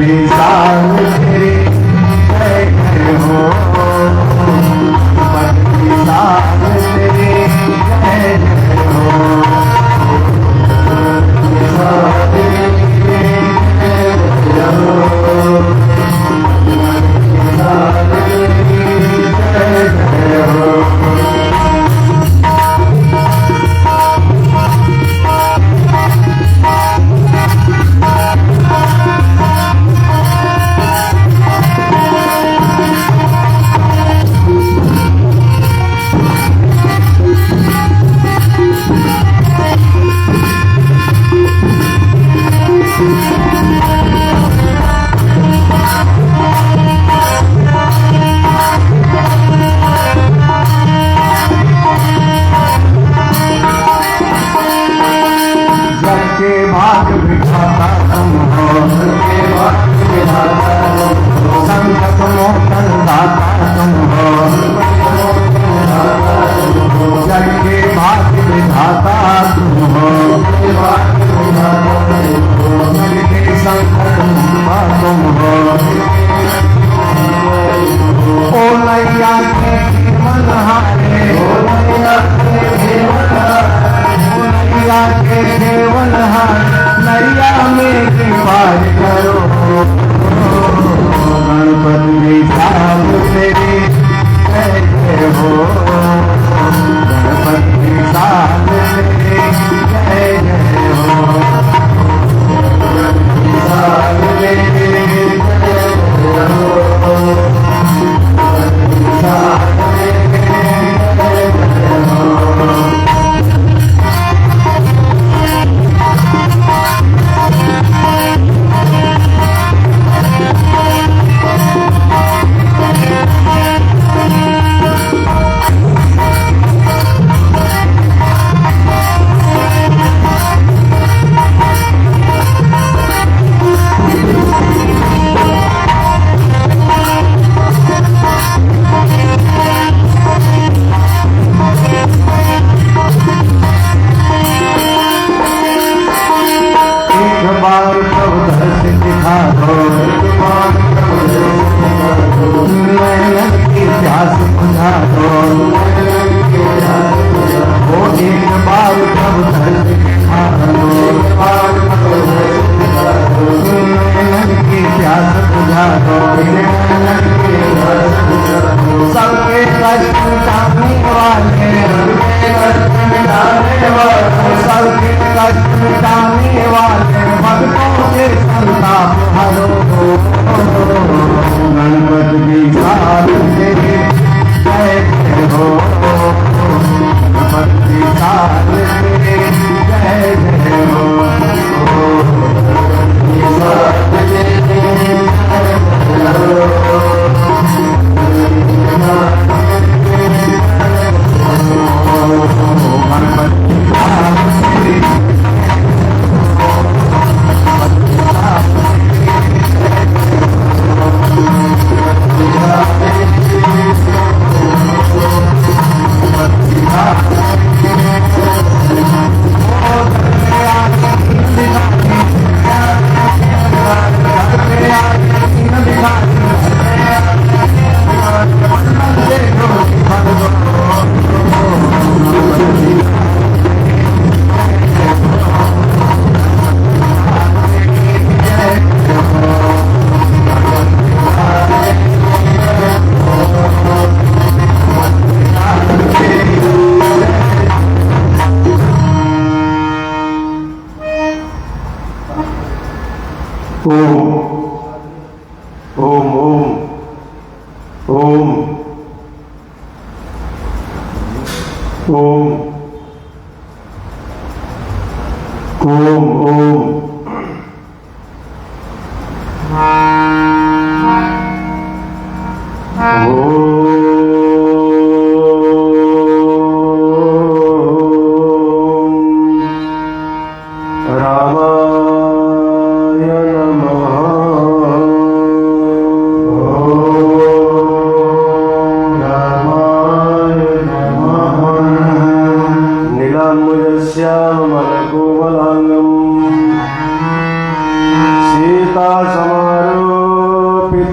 विशाल तेरे जय जय हो, पद विशाल तेरे जय जय हो, विशाल तेरे जय जय हो, विशाल तेरे जय जय हो।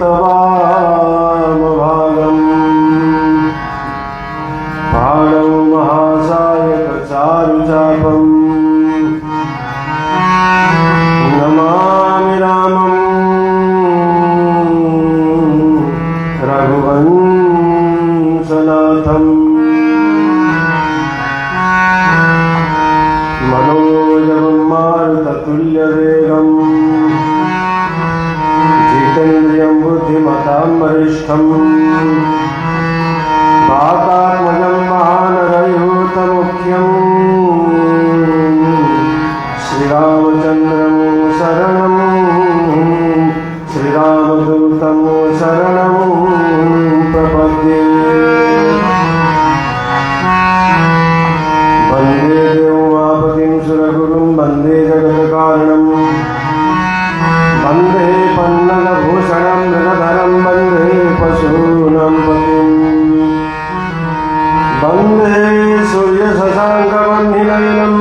वामभागम् पाणौ महासायक चारुचापम् नमामि रामम् रघुवंशनाथम् मनोजवं मारुततुल्यवेगम् जितेन्द्रियं बुद्धिमतां वरिष्ठम् वातात्मजं महानरयूतमुख्यम् श्रीरामचन्द्रं शरणं श्रीरामदूतं शरणं प्रपद्ये वन्दे देवमापतिं सुरगुरुं वन्दे जगत्कारणम् वन्दे पन्नगभूषणं मृगधरं वन्दे पशूनां पतिम् वन्दे सूर्यशशाङ्कवह्निनयनं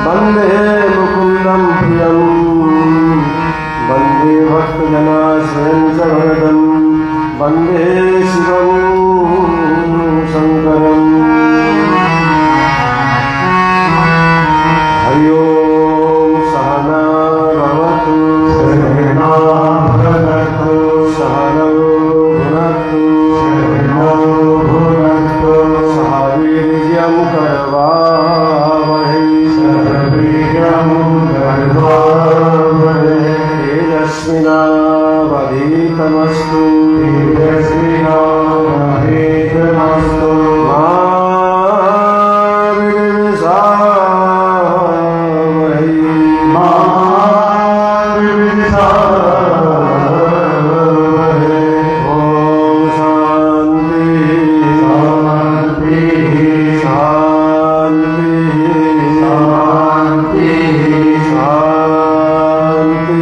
वन्दे मुकुन्दं प्रियम् वन्दे भक्तजनाश्रयं च वरदं वन्दे शिवं शङ्करम् हरि ओं सहना भवतु सहनौ भुनक्तु सह वीर्यं करवावहै तेजस्विनावधीतमस्तु मा शांति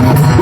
Thank you.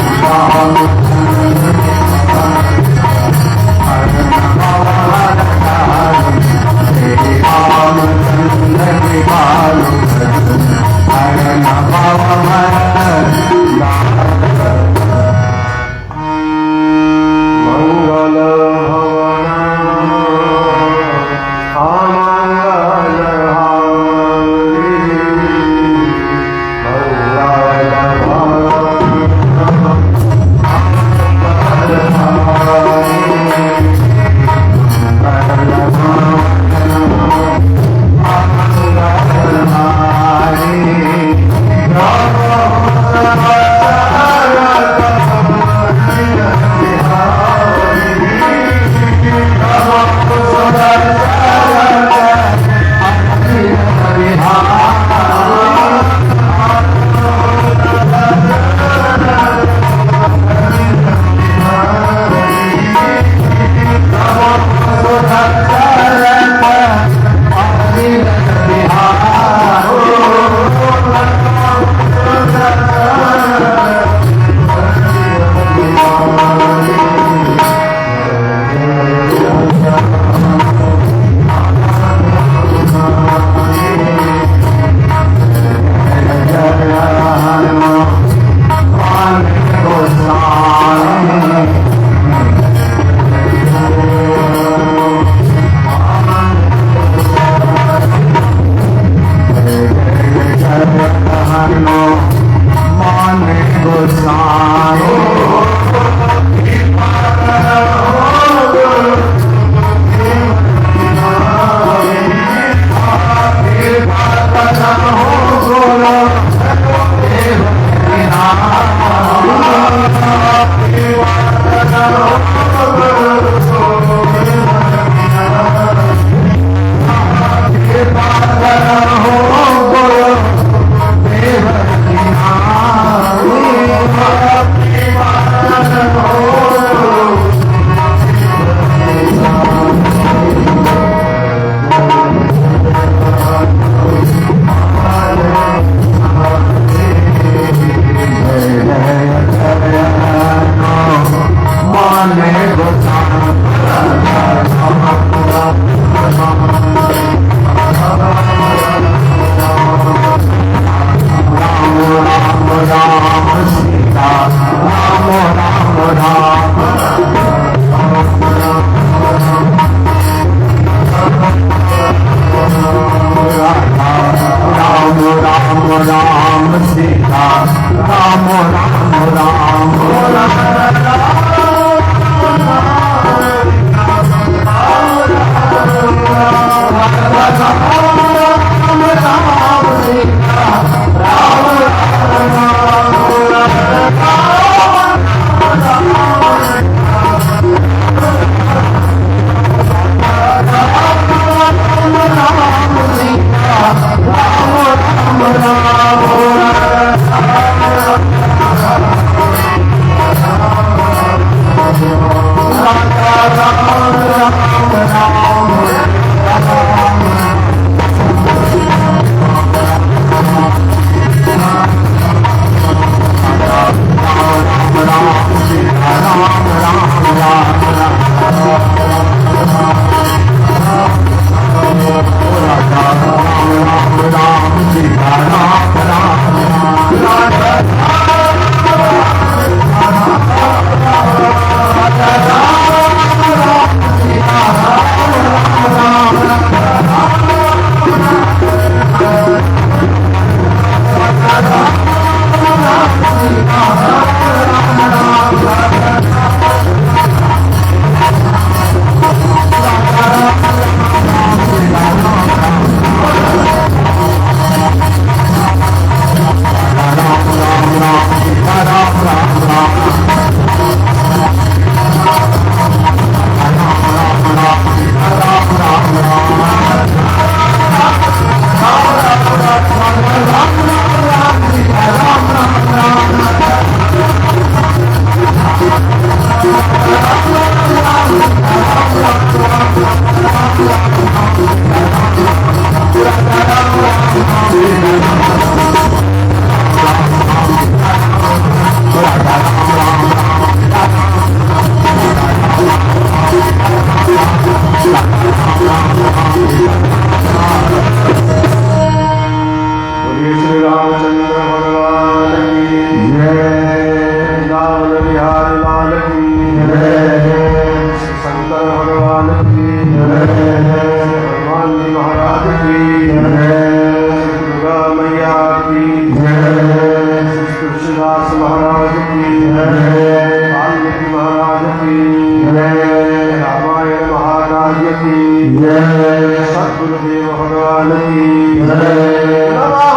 वासुदेव भगवान की जय। नमः।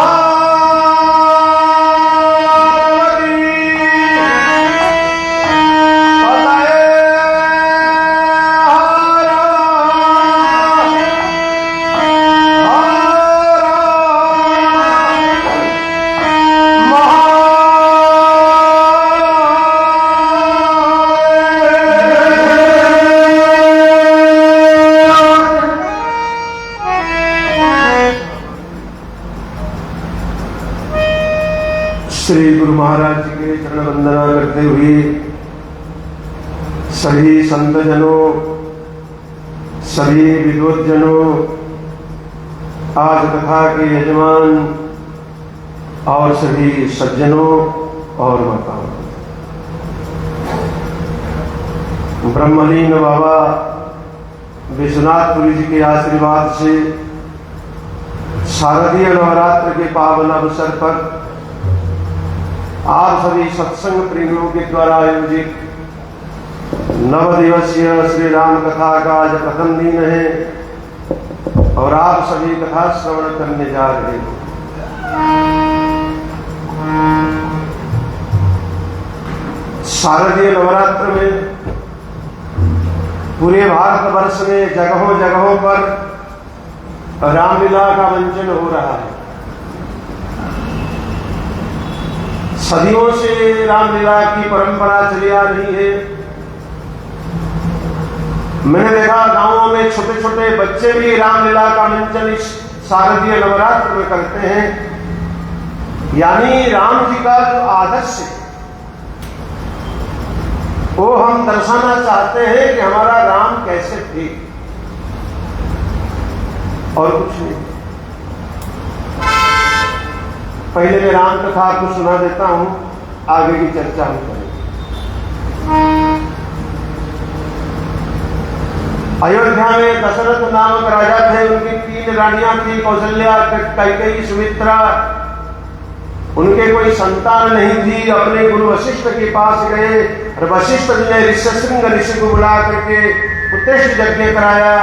श्री गुरु महाराज जी के चरण वंदना करते हुए सभी संतजनों, सभी विद्वज्जनों, आज कथा के यजमान और सभी सज्जनों और माताओं, ब्रह्मलीन बाबा विश्वनाथपुरी जी के आशीर्वाद से शारदीय नवरात्र के पावन अवसर पर आप सभी सत्संग प्रेमियों के द्वारा आयोजित 9 दिवसीय श्री राम कथा का आज प्रथम दिन है और आप सभी कथा श्रवण करने जा रहे हैं। शारदीय नवरात्र में पूरे भारतवर्ष में जगहों जगहों पर रामलीला का मंचन हो रहा है। सदियों से रामलीला की परंपरा चली आ रही है। मैंने देखा गांवों में छोटे छोटे बच्चे भी रामलीला का मंचन इस शारदीय नवरात्र में करते हैं। यानी राम जी का जो आदर्श है वो हम दर्शाना चाहते हैं कि हमारा राम कैसे थे और कुछ नहीं। पहले मैं राम कथा आपको सुना देता हूं, आगे की चर्चा हम करेंगे। अयोध्या में दशरथ नामक राजा थे, उनकी 3 रानियां थी, कौशल्या, कैकेयी, सुमित्रा। उनके कोई संतान नहीं थी। अपने गुरु वशिष्ठ के पास गए और वशिष्ठ जी ने ऋष्यशृंग ऋषि को बुला करके उत्कृष्ट यज्ञ कराया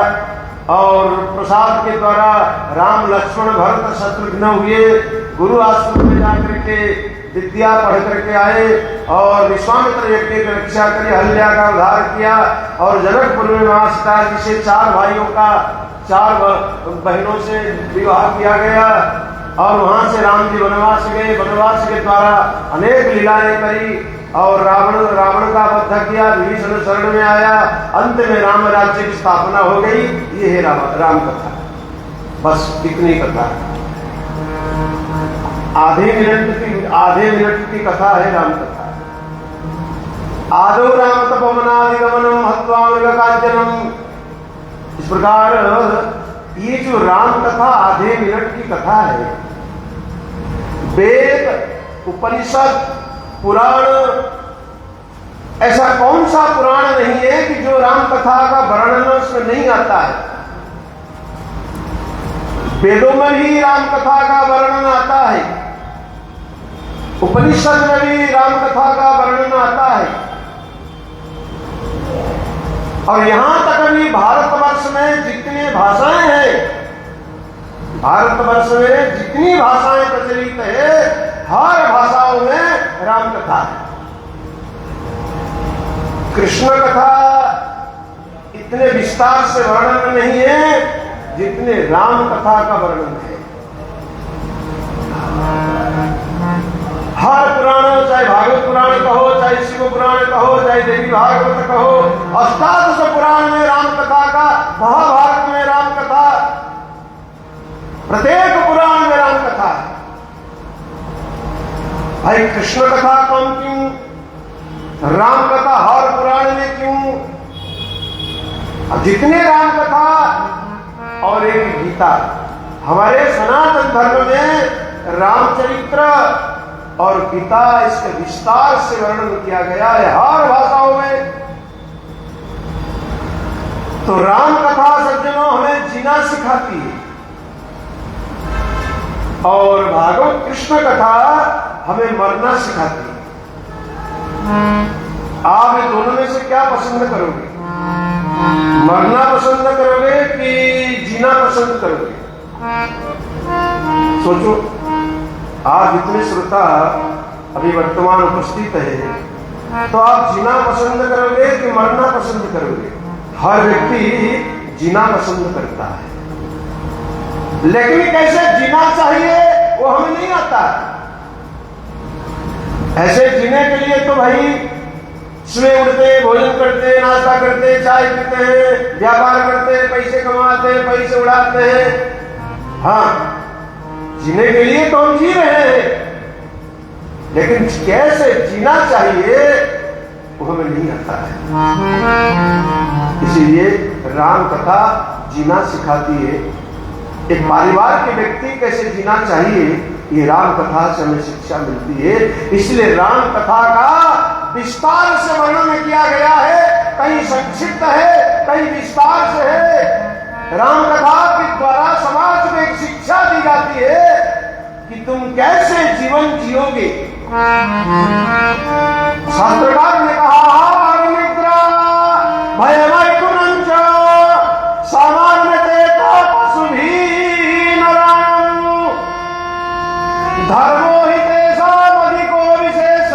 और प्रसाद के द्वारा राम लक्ष्मण भरत शत्रुघ्न हुए। गुरु आश्रम में जाकर के विद्या पढ़ करके आए और विश्वामित्र यज्ञ की रक्षा करी, अहल्या का उद्धार किया और जनकपुर में मां सीता जी से 4 भाइयों का 4 बहनों से विवाह किया गया और वहां से राम जी वनवास गए। वनवास के द्वारा अनेक लीलाएं करी और रावण का वध किया, विभीषण शरण में आया, अंत में राम राज्य की स्थापना हो गई। ये है राम कथा। बस इतनी कथा, आधे मिनट की कथा है राम कथा। आदौ राम तपोवनादिगमनम हत्वा मृगकांचनम। इस प्रकार ये जो राम कथा आधे मिनट की कथा है, वेद, उपनिषद, पुराण, ऐसा कौन सा पुराण नहीं है कि जो राम कथा का वर्णन उसमें नहीं आता है। वेदों में भी राम कथा का वर्णन आता है, उपनिषद में भी राम कथा का वर्णन आता है और यहां तक भी भारतवर्ष में जितनी भाषाएं हैं, भारतवर्ष में जितनी भाषाएं प्रचलित है, हर भाषाओं में राम कथा है। कृष्ण कथा इतने विस्तार से वर्णन नहीं है जितने राम कथा का वर्णन है। हर पुराण, चाहे भागवत पुराण कहो, चाहे शिव पुराण कहो, चाहे देवी भागवत कहो, अष्टादश पुराण में राम कथा का, महाभारत में राम कथा, प्रत्येक पुराण में राम कथा है। भाई कृष्ण कथा कम क्यों, राम कथा हर पुराण में क्यों? अब जितने राम कथा और एक गीता, हमारे सनातन धर्म में रामचरित्र और गीता इसके विस्तार से वर्णन किया गया है हर भाषाओं में। तो राम कथा सज्जनों हमें जीना सिखाती है और भागवत कृष्ण कथा हमें मरना सिखाती है। आप इन दोनों में से क्या पसंद करोगे? मरना पसंद करोगे कि जीना पसंद करोगे? सोचो। आज इतने श्रोता अभी वर्तमान उपस्थित है, तो आप जीना पसंद करोगे कि मरना पसंद करोगे? हर व्यक्ति जीना पसंद करता है, लेकिन कैसे जीना चाहिए वो हमें नहीं आता। ऐसे जीने के लिए तो भाई सुबह उठते, भोजन करते, नाश्ता करते, चाय पीते हैं, व्यापार करते, पैसे कमाते, पैसे उड़ाते हैं। हाँ, जीने के लिए तो हम जी रहे हैं, लेकिन कैसे जीना चाहिए वो हमें नहीं आता है। इसीलिए राम कथा जीना सिखाती है। एक परिवार के व्यक्ति कैसे जीना चाहिए, ये राम कथा से हमें शिक्षा मिलती है। इसलिए राम कथा का विस्तार से वर्णन किया गया है, कहीं संक्षिप्त है, कहीं विस्तार से है। राम कथा के द्वारा समाज में एक शिक्षा दी जाती है कि तुम कैसे जीवन जियोगे। शास्त्रकार ने कहा, मित्र भयमय कुनंच सामान्यते पशु भी नरायण धर्मो ही तेषाम् अधिको विशेष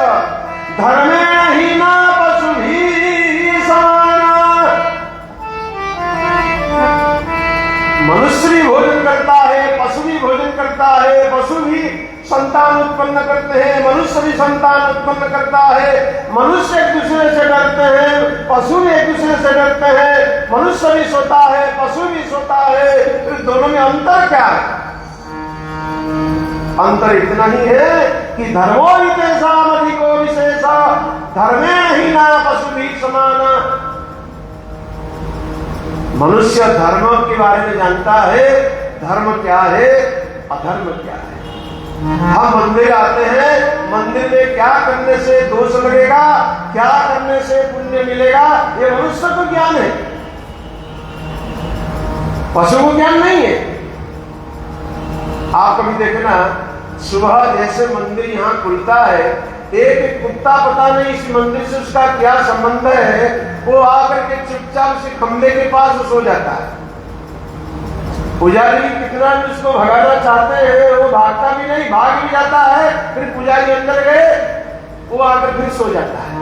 धर्मेण हीना पशु भी समान। मनुष्य भी भोजन करता है, पशु भी भोजन करता है, पशु भी संतान उत्पन्न करते हैं, मनुष्य भी संतान उत्पन्न करता है। मनुष्य एक दूसरे से डरते हैं, पशु भी एक दूसरे से डरते हैं। मनुष्य भी सोता है, पशु भी सोता है, फिर दोनों में अंतर क्या है? अंतर इतना ही है कि धर्मो ही तेषाम् अधिको विशेष धर्मेण हीना पशु भी समान। मनुष्य धर्म के बारे में जानता है, धर्म क्या है, अधर्म क्या है। हम मंदिर आते हैं, मंदिर में क्या करने से दोष लगेगा, क्या करने से पुण्य मिलेगा, ये मनुष्य को ज्ञान है, पशु को ज्ञान नहीं है। आप कभी देखना, सुबह जैसे मंदिर यहाँ खुलता है, एक कुत्ता पता नहीं इस मंदिर से उसका क्या संबंध है, वो आकर के चुपचाप से खंबे के पास सो जाता है। पुजारी कितना भी उसको भगाना चाहते हैं, वो भागता भी नहीं, भाग भी जाता है। फिर पुजारी अंदर गए, वो आकर फिर सो जाता है।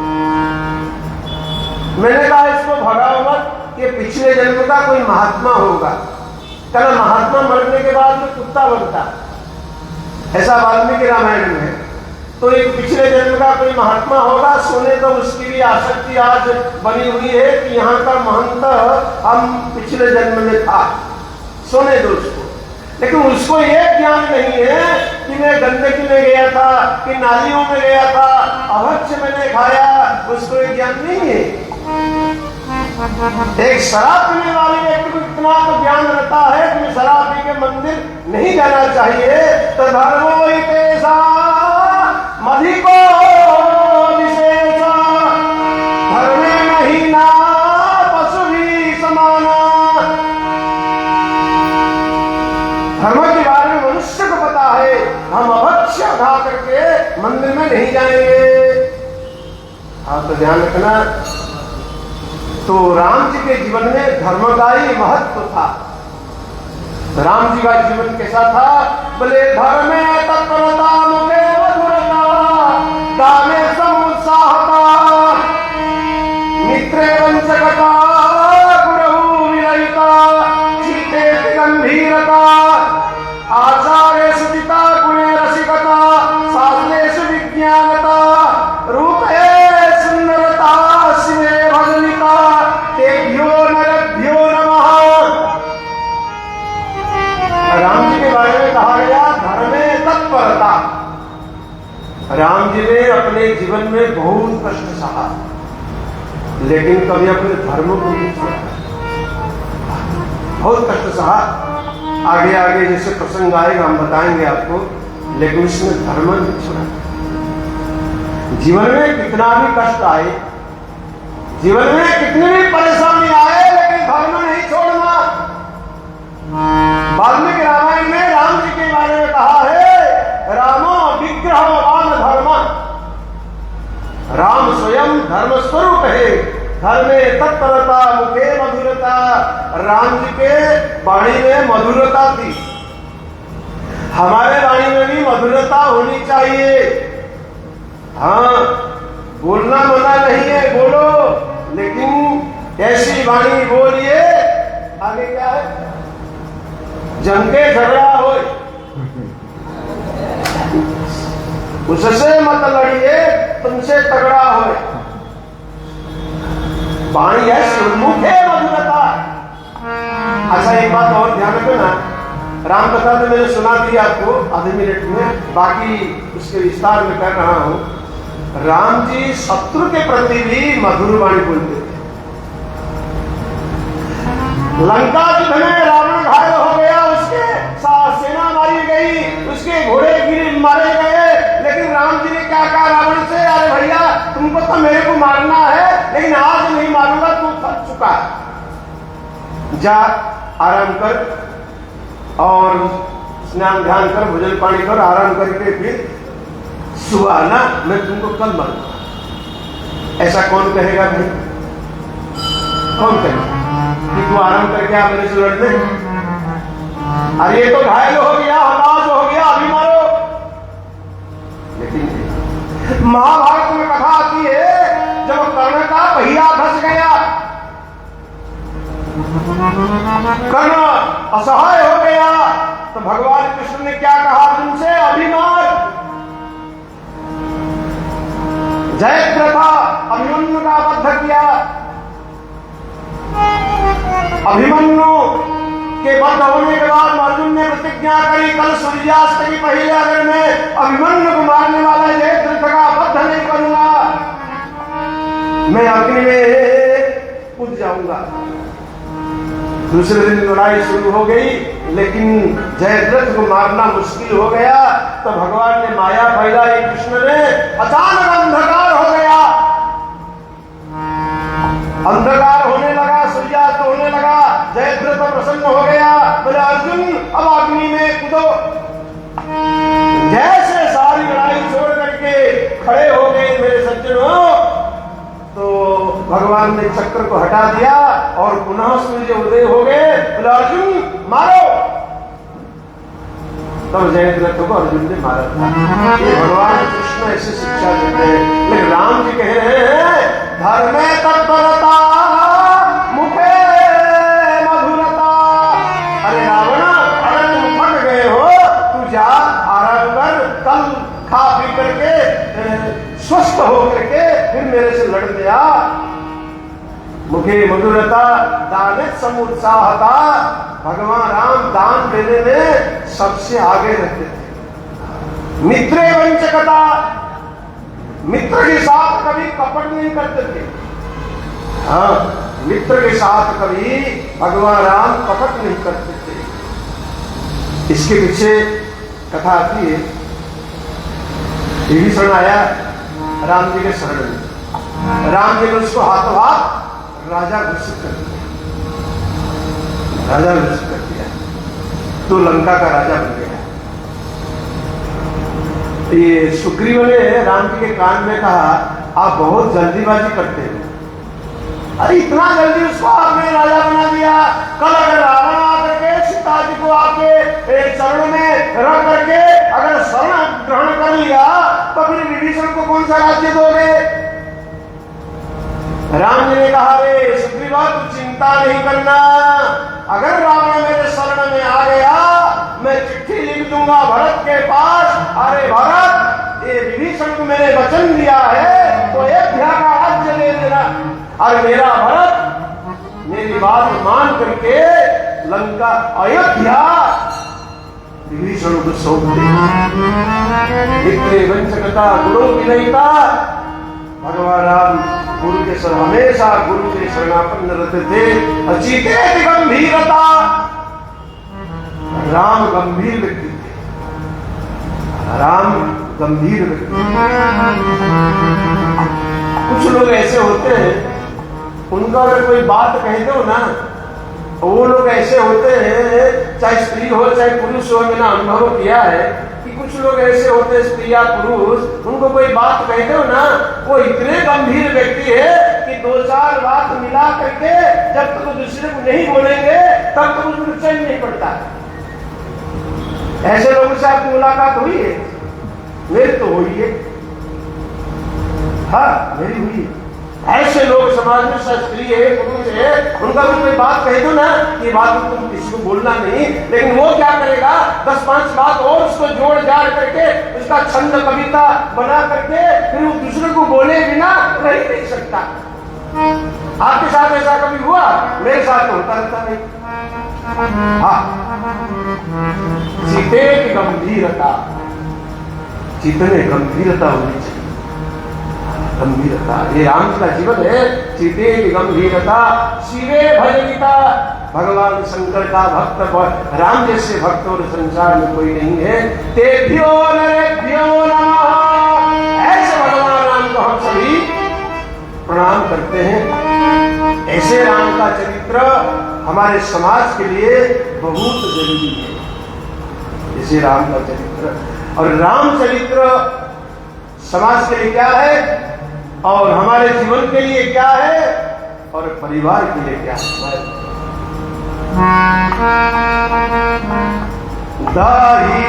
मैंने कहा इसको भगाओ मत, ये पिछले जन्म का कोई महात्मा होगा। कहना महात्मा मरने के बाद में कुत्ता बनता, ऐसा वाल्मीकि रामायण में है। तो एक पिछले जन्म का कोई महात्मा होगा, सोने तो उसकी भी आसक्ति आज बनी हुई है कि यहाँ का महंत हम पिछले जन्म में था, सोने दो उसको। लेकिन उसको ये ज्ञान नहीं है कि मैं गंदगी में गया था, कि नालियों में गया था, अभक्ष्य मैंने खाया, उसको ये ज्ञान नहीं है। एक शराब पीने वाले व्यक्ति को इतना तो ज्ञान रहता है कि शराब पी के मंदिर नहीं जाना चाहिए। तो धर्मो ही तेषाम् अधिको विशेष धर्मेण हीना पशु भी समान। धर्म के बारे में मनुष्य को पता है, हम अभक्ष्य खा करके मंदिर में नहीं जाएंगे। आप तो ध्यान रखना। तो राम जी के जीवन में धर्म का ही महत्व था। राम जी का जीवन कैसा था? बोले धर्मे तत्परता मुखे मधुरता दाने समुत्साहता मित्रे वंचकता गुरु विरहिता चीते गंभीरता आचार्य सुचिता गुणे रसिकता शास्त्रेषु विज्ञानता रूपे सुंदरता शिवे भजनिता तेभ्यो नरभ्यो नमः। राम जी के बारे में कहा गया धर्मे तत्परता। राम जी ने अपने जीवन में बहुत कष्ट सहा, लेकिन कभी अपने धर्म को नहीं छोड़ा। बहुत कष्ट सहा। आगे आगे जैसे प्रसंग आएगा हम बताएंगे आपको, लेकिन उसने धर्म नहीं छोड़ा। जीवन में कितना भी कष्ट आए, जीवन में कितनी भी परेशानी आए, लेकिन धर्म नहीं छोड़ना। वाल्मीकि रामायण में राम जी के बारे में कहा है रामो विग्रहवान धर्म। राम स्वयं धर्म स्वरूप है, घर में तत्परता, मुखे मधुरता। राम जी के वाणी में मधुरता थी। हमारे वाणी में भी मधुरता होनी चाहिए। हाँ, बोलना मना नहीं है, बोलो, लेकिन ऐसी वाणी बोलिए। आगे क्या है? जम के झगड़ा हो, उससे मत लड़िए, तुमसे तगड़ा हो। वाणी है सुमुख है मधुरता। अच्छा, एक बात और ध्यान रखो ना, राम कथा तो मैंने सुना दी आपको आधे मिनट में, बाकी उसके विस्तार में कर रहा हूं। राम जी शत्रु के प्रति भी मधुर वाणी बोलते थे। लंका युद्ध में रावण घायल हो गया, उसके सेना मारी गई, उसके घोड़े गिरे मारे गए, लेकिन राम जी ने क्या कहा रावण से? अरे भैया, तुमको तो मेरे को मारना है, लेकिन आज नहीं मारूंगा, तू थक चुका, जा आराम कर और स्नान ध्यान कर, भोजन पानी कर, आराम करके फिर सुबह आना, मैं तुमको कल मारूंगा। ऐसा कौन कहेगा भाई? कौन कहेगा कि तू आराम करके आ मेरे से लड़ने? अरे ये तो घायल हो गया, हताश हो गया, अभी मारो। लेकिन महाभारत में कथा आती है, जब कर्ण का पहिया धस गया, कर्ण असहाय हो गया, तो भगवान कृष्ण ने क्या कहा तुमसे? अभी मार। जयद्रथ अभिमन्यु का वध किया। अभिमन्यु के वध होने के बाद अर्जुन ने प्रतिज्ञा करी, कल सूर्यास्त की पहले अगर मैं अभिमन्यु को मारने वाला जयद्रथ का वध नहीं करूंगा, मैं अग्नि में कूद जाऊंगा। दूसरे दिन लड़ाई शुरू हो गई, लेकिन जयद्रथ को मारना मुश्किल हो गया। तो भगवान ने माया फैलाई, कृष्ण ने, अचानक अंधकार हो गया, अंधकार होने लगा, सूर्यास्त होने लगा, जयद्रथ प्रसन्न हो गया, बोले अर्जुन अब अग्नि में कूदो। जैसे सारी लड़ाई छोड़ करके खड़े हो गए मेरे सज्जनों, तो भगवान ने चक्र को हटा दिया और पुनः सूर्य उदय हो गए, बोले अर्जुन मारो। तब जयद्रथ को अर्जुन ने मारा था। ये भगवान कृष्ण ऐसी शिक्षा देते हैं। लेकिन राम जी कह रहे हैं धर्म तत्परता, मुखे मधुरता। अरे रावण, अगर तुम फट गए हो, तू जा आराम कर, कल खा पी करके स्वस्थ हो करके फिर मेरे से लड़ने आ। मुखे मधुरता, दानित समुत्साहता। भगवान राम दान देने में सबसे आगे रहते थे। मित्रे वंचकता, मित्र के साथ कभी कपट नहीं करते थे। हाँ, मित्र के साथ कभी भगवान राम कपट नहीं करते थे। इसके पीछे कथा आती है, विभीषण आया राम जी के शरण में, राम जी ने उसको हाथों हाथ राजा घोषित कर दिया, राजा घोषित कर दिया, तो लंका का राजा बन गया। ये सुग्रीव ने राम जी के कान में कहा, आप बहुत जल्दीबाजी करते हैं। अरे इतना जल्दी उसको आपने राजा बना दिया। कल अगर रावण आकर के सीता जी को आपके चरण में रख करके अगर शरण ग्रहण कर लिया, तो फिर विभीषण को कौन सा राज्य दोगे? राम जी ने कहा, रे सुग्रीव तू चिंता नहीं करना, अगर रावण मेरे शरण में आ गया, मैं चिट्ठी लिख दूंगा भरत के पास। अरे भरत, ये विभीषण को मैंने वचन दिया है, तो अयोध्या का राज्य ले लेना। और मेरा भरत मेरी बात मान करके लंका अयोध्या विभीषण को सौंप दे। वंचकता गुरु विनयता। भगवान राम गुरु के शरण, हमेशा गुरु के शरणापन्न रहते थे। अचिते गंभीरता, राम गंभीर व्यक्ति थे, राम गंभीर व्यक्ति। कुछ लोग ऐसे होते हैं, उनका अगर कोई बात कह दो ना, वो लोग ऐसे होते हैं, चाहे स्त्री हो चाहे पुरुष हो, मैंने अनुभव किया है कि कुछ लोग ऐसे होते हैं, स्त्री या पुरुष, उनको कोई बात कह दो ना, वो इतने गंभीर व्यक्ति है कि दो चार बात मिला करके जब तक दूसरे को नहीं बोलेंगे तब तक उसको चैन नहीं पड़ता। ऐसे लोगों से आपकी मुलाकात हुई है? मेरी तो हुई है, हाँ मेरी हुई है। ऐसे लोग समाज में शास्त्रीय है, पुरुष है, उनका भी कोई बात कह दो ना कि बात तुम किसी को बोलना नहीं, लेकिन वो क्या करेगा 10-5 बात और उसको जोड़ जाड़ करके उसका छंद कविता बना करके फिर वो दूसरे को बोले बिना रह नहीं सकता। आपके साथ ऐसा कभी हुआ? मेरे साथ तो होता रहता नहीं। हाँ, चिते की गंभीरता, चितने गंभीरता होनी चाहिए। गंभीरता, ये राम का जीवन है। चिते की गंभीरता, शिवे भजनिता। भगवान शंकर का भक्त, राम जैसे भक्त और संसार में कोई नहीं है। तेभ्यो नरेभ्यो नमः। ऐसे भगवान राम को हम सभी प्रणाम करते हैं। ऐसे राम का चरित्र हमारे समाज के लिए बहुत जरूरी है। ऐसे राम का चरित्र, और राम चरित्र समाज के लिए क्या है और हमारे जीवन के लिए क्या है और परिवार के लिए क्या है। दाही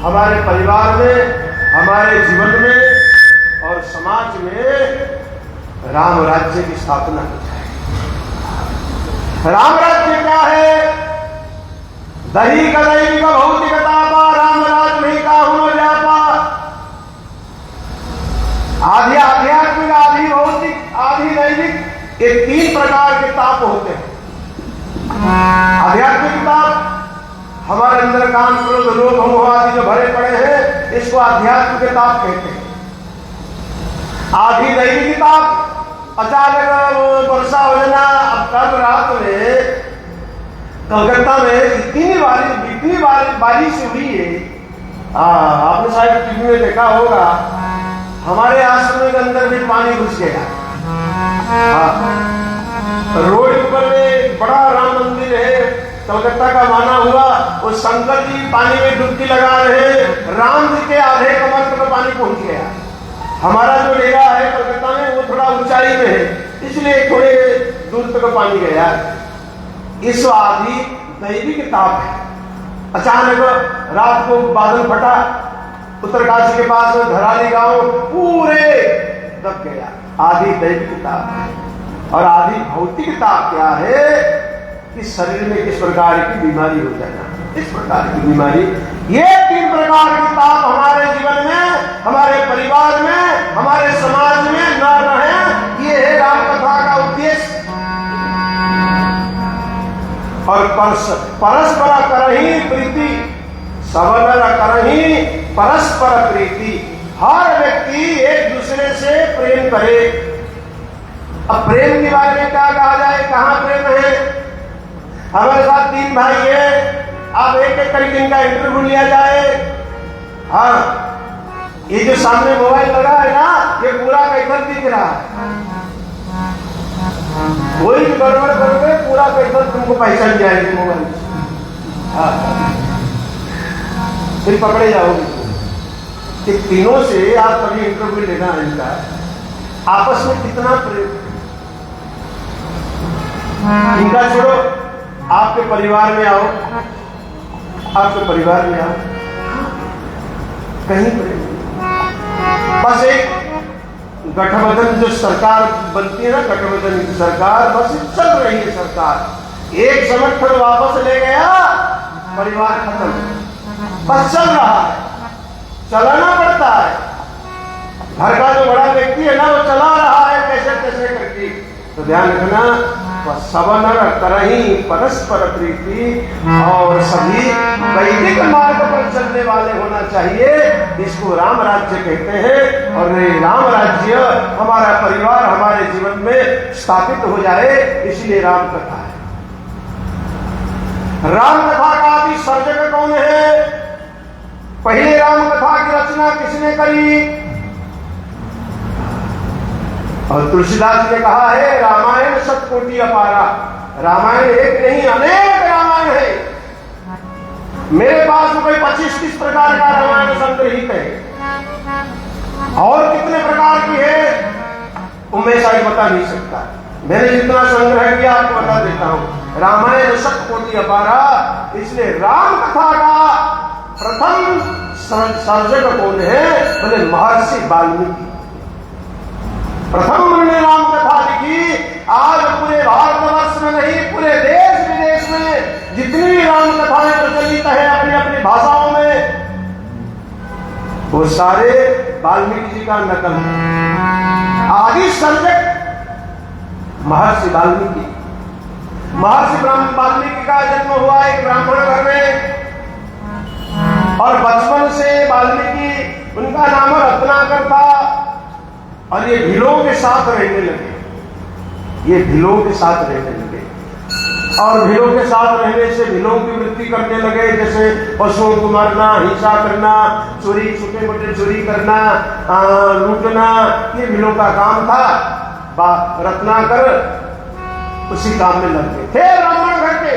हमारे परिवार में, हमारे जीवन में और समाज में राम राज्य की स्थापना हो जाए। राम राज्य क्या है? दही का दैविक भौतिक तापा, राम राज नहीं काहू व्यापा। आधी आध्यात्मिक, आधी भौतिक, आधी दैविक, ये 3 प्रकार के ताप होते हैं। आध्यात्मिक ताप, हमारे अंदर काम क्रोध लोभ मोह आदि जो भरे पड़े हैं, इसको आध्यात्म के ताप कहते हैं। आधी दैविक ताप, अचानक वर्षा हो जाना। अब कल रात में कलकत्ता में इतनी बारिश हुई है, आपने शायद टीवी में देखा होगा। हमारे आश्रम के अंदर भी पानी घुस गया। रोड पर में बड़ा राम मंदिर है, कलकत्ता का माना हुआ। वो शंकर जी पानी में डुबकी लगा रहे, राम जी के आधे कमर तक पानी पहुंच गया। हमारा जो डेरा है कलकत्ता में वो थोड़ा ऊंचाई में है, इसलिए थोड़े दूर तक पानी गया। इस आदि दैविक ताप है। अचानक रात को बादल फटा, उत्तरकाशी के पास धराली गांव पूरे दब गया। आदि दैविक ताप है। और आदि भौतिक ताप क्या है कि शरीर में किस प्रकार की बीमारी हो जाना, इस प्रकार की बीमारी। ये 3 प्रकार के ताप हमारे जीवन में, हमारे परिवार में, हमारे समाज में न रहे, ये है राम कथा का उद्देश्य। और परस्पर करही प्रीति, सबनर करही परस्पर प्रीति। हर व्यक्ति एक दूसरे से प्रेम करे। अब प्रेम के बारे में क्या कहा जाए, कहां प्रेम है? हमारे साथ 3 भाई है, अब एक करके इनका इंटरव्यू लिया जाए। हाँ, ये जो सामने मोबाइल लगा है ना, ये पूरा कैफल दिख रहा है। कोई भी गड़बड़ करोगे पूरा कैफल तुमको पहचान जाएगी मोबाइल। हाँ, फिर पकड़े जाओगे। कि तीनों से आप कभी इंटरव्यू लेना है इनका, आपस में कितना प्रेम। इनका छोड़ो, आपके परिवार में आओ, आपके परिवार में आओ, कहीं पर बस एक गठबंधन जो सरकार बनती है ना, गठबंधन की सरकार बस चल रही है सरकार। एक संगठन वापस ले गया, परिवार खत्म, बस चल रहा है, चलाना पड़ता है। घर का जो बड़ा व्यक्ति है ना, वो चला रहा है कैसे कैसे करके। तो ध्यान रखना, सवनर करही परस्पर प्रीति, और सभी वैदिक मार्ग पर चलने वाले होना चाहिए। इसको राम राज्य कहते हैं। और ये राम राज्य हमारा परिवार हमारे जीवन में स्थापित हो जाए, इसलिए राम कथा है। राम कथा का भी सर्जक कौन है? पहले राम कथा की रचना किसने करी? और तुलसीदास ने कहा है, रामायण शतकोटि अपारा। रामायण एक नहीं, अनेक रामायण है। मेरे पास कोई 25-30 प्रकार का रामायण संग्रहित है, और कितने प्रकार की है वो मैं शायद बता नहीं सकता। मैंने जितना संग्रह किया आपको बता देता हूं। रामायण शतकोटि अपारा, इसलिए राम कथा का प्रथम सर्जक कौन है? बोले महर्षि वाल्मीकि। प्रथम उन्होंने राम कथा लिखी। आज पूरे भारतवर्ष में नहीं, पूरे देश विदेश में जितनी भी राम कथाएं प्रचलित है अपनी अपनी भाषाओं में, वो सारे वाल्मीकि जी का नकल है। आदि सर्जक महर्षि वाल्मीकि। महर्षि वाल्मीकि का जन्म हुआ एक ब्राह्मण घर में, और बचपन से वाल्मीकि, उनका नाम रत्नाकर था। और ये भीलों के साथ रहने लगे, ये भीलों के साथ रहने लगे, और भीलों के साथ रहने से भीलों की वृत्ति करने लगे, जैसे पशुओं को मारना, हिंसा करना, चोरी, छोटे मोटे चोरी करना, लूटना, ये भीलों का काम था। रत्नाकर उसी काम में लग गए थे, ब्राह्मण घर के।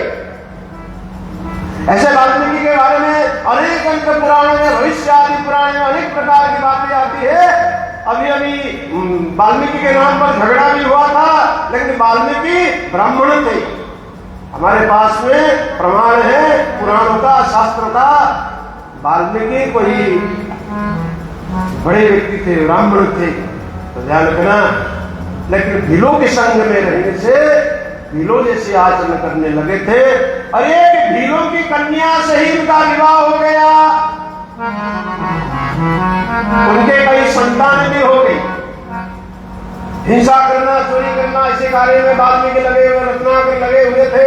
ऐसे वाल्मीकि के बारे में अनेक अंत पुराणों में, भविष्य आदि पुराण में अनेक प्रकार की बातें आती है। अभी अभी वाल्मीकि के नाम पर झगड़ा भी हुआ था, लेकिन वाल्मीकि ब्राह्मण थे। हमारे पास में प्रमाण है पुराणों का, शास्त्रों का। वाल्मीकि कोई बड़े व्यक्ति थे, ब्राह्मण थे, तो ध्यान रखना। लेकिन भीलों के संग में रहने से भीलों जैसे आचरण करने लगे थे। और एक भीलों की कन्या से ही उनका विवाह हो गया, उनके कई संतान भी हो गई। हिंसा करना, चोरी करना, ऐसे कार्य में वाल्मीकि लगे हुए, रत्नाकर लगे हुए थे।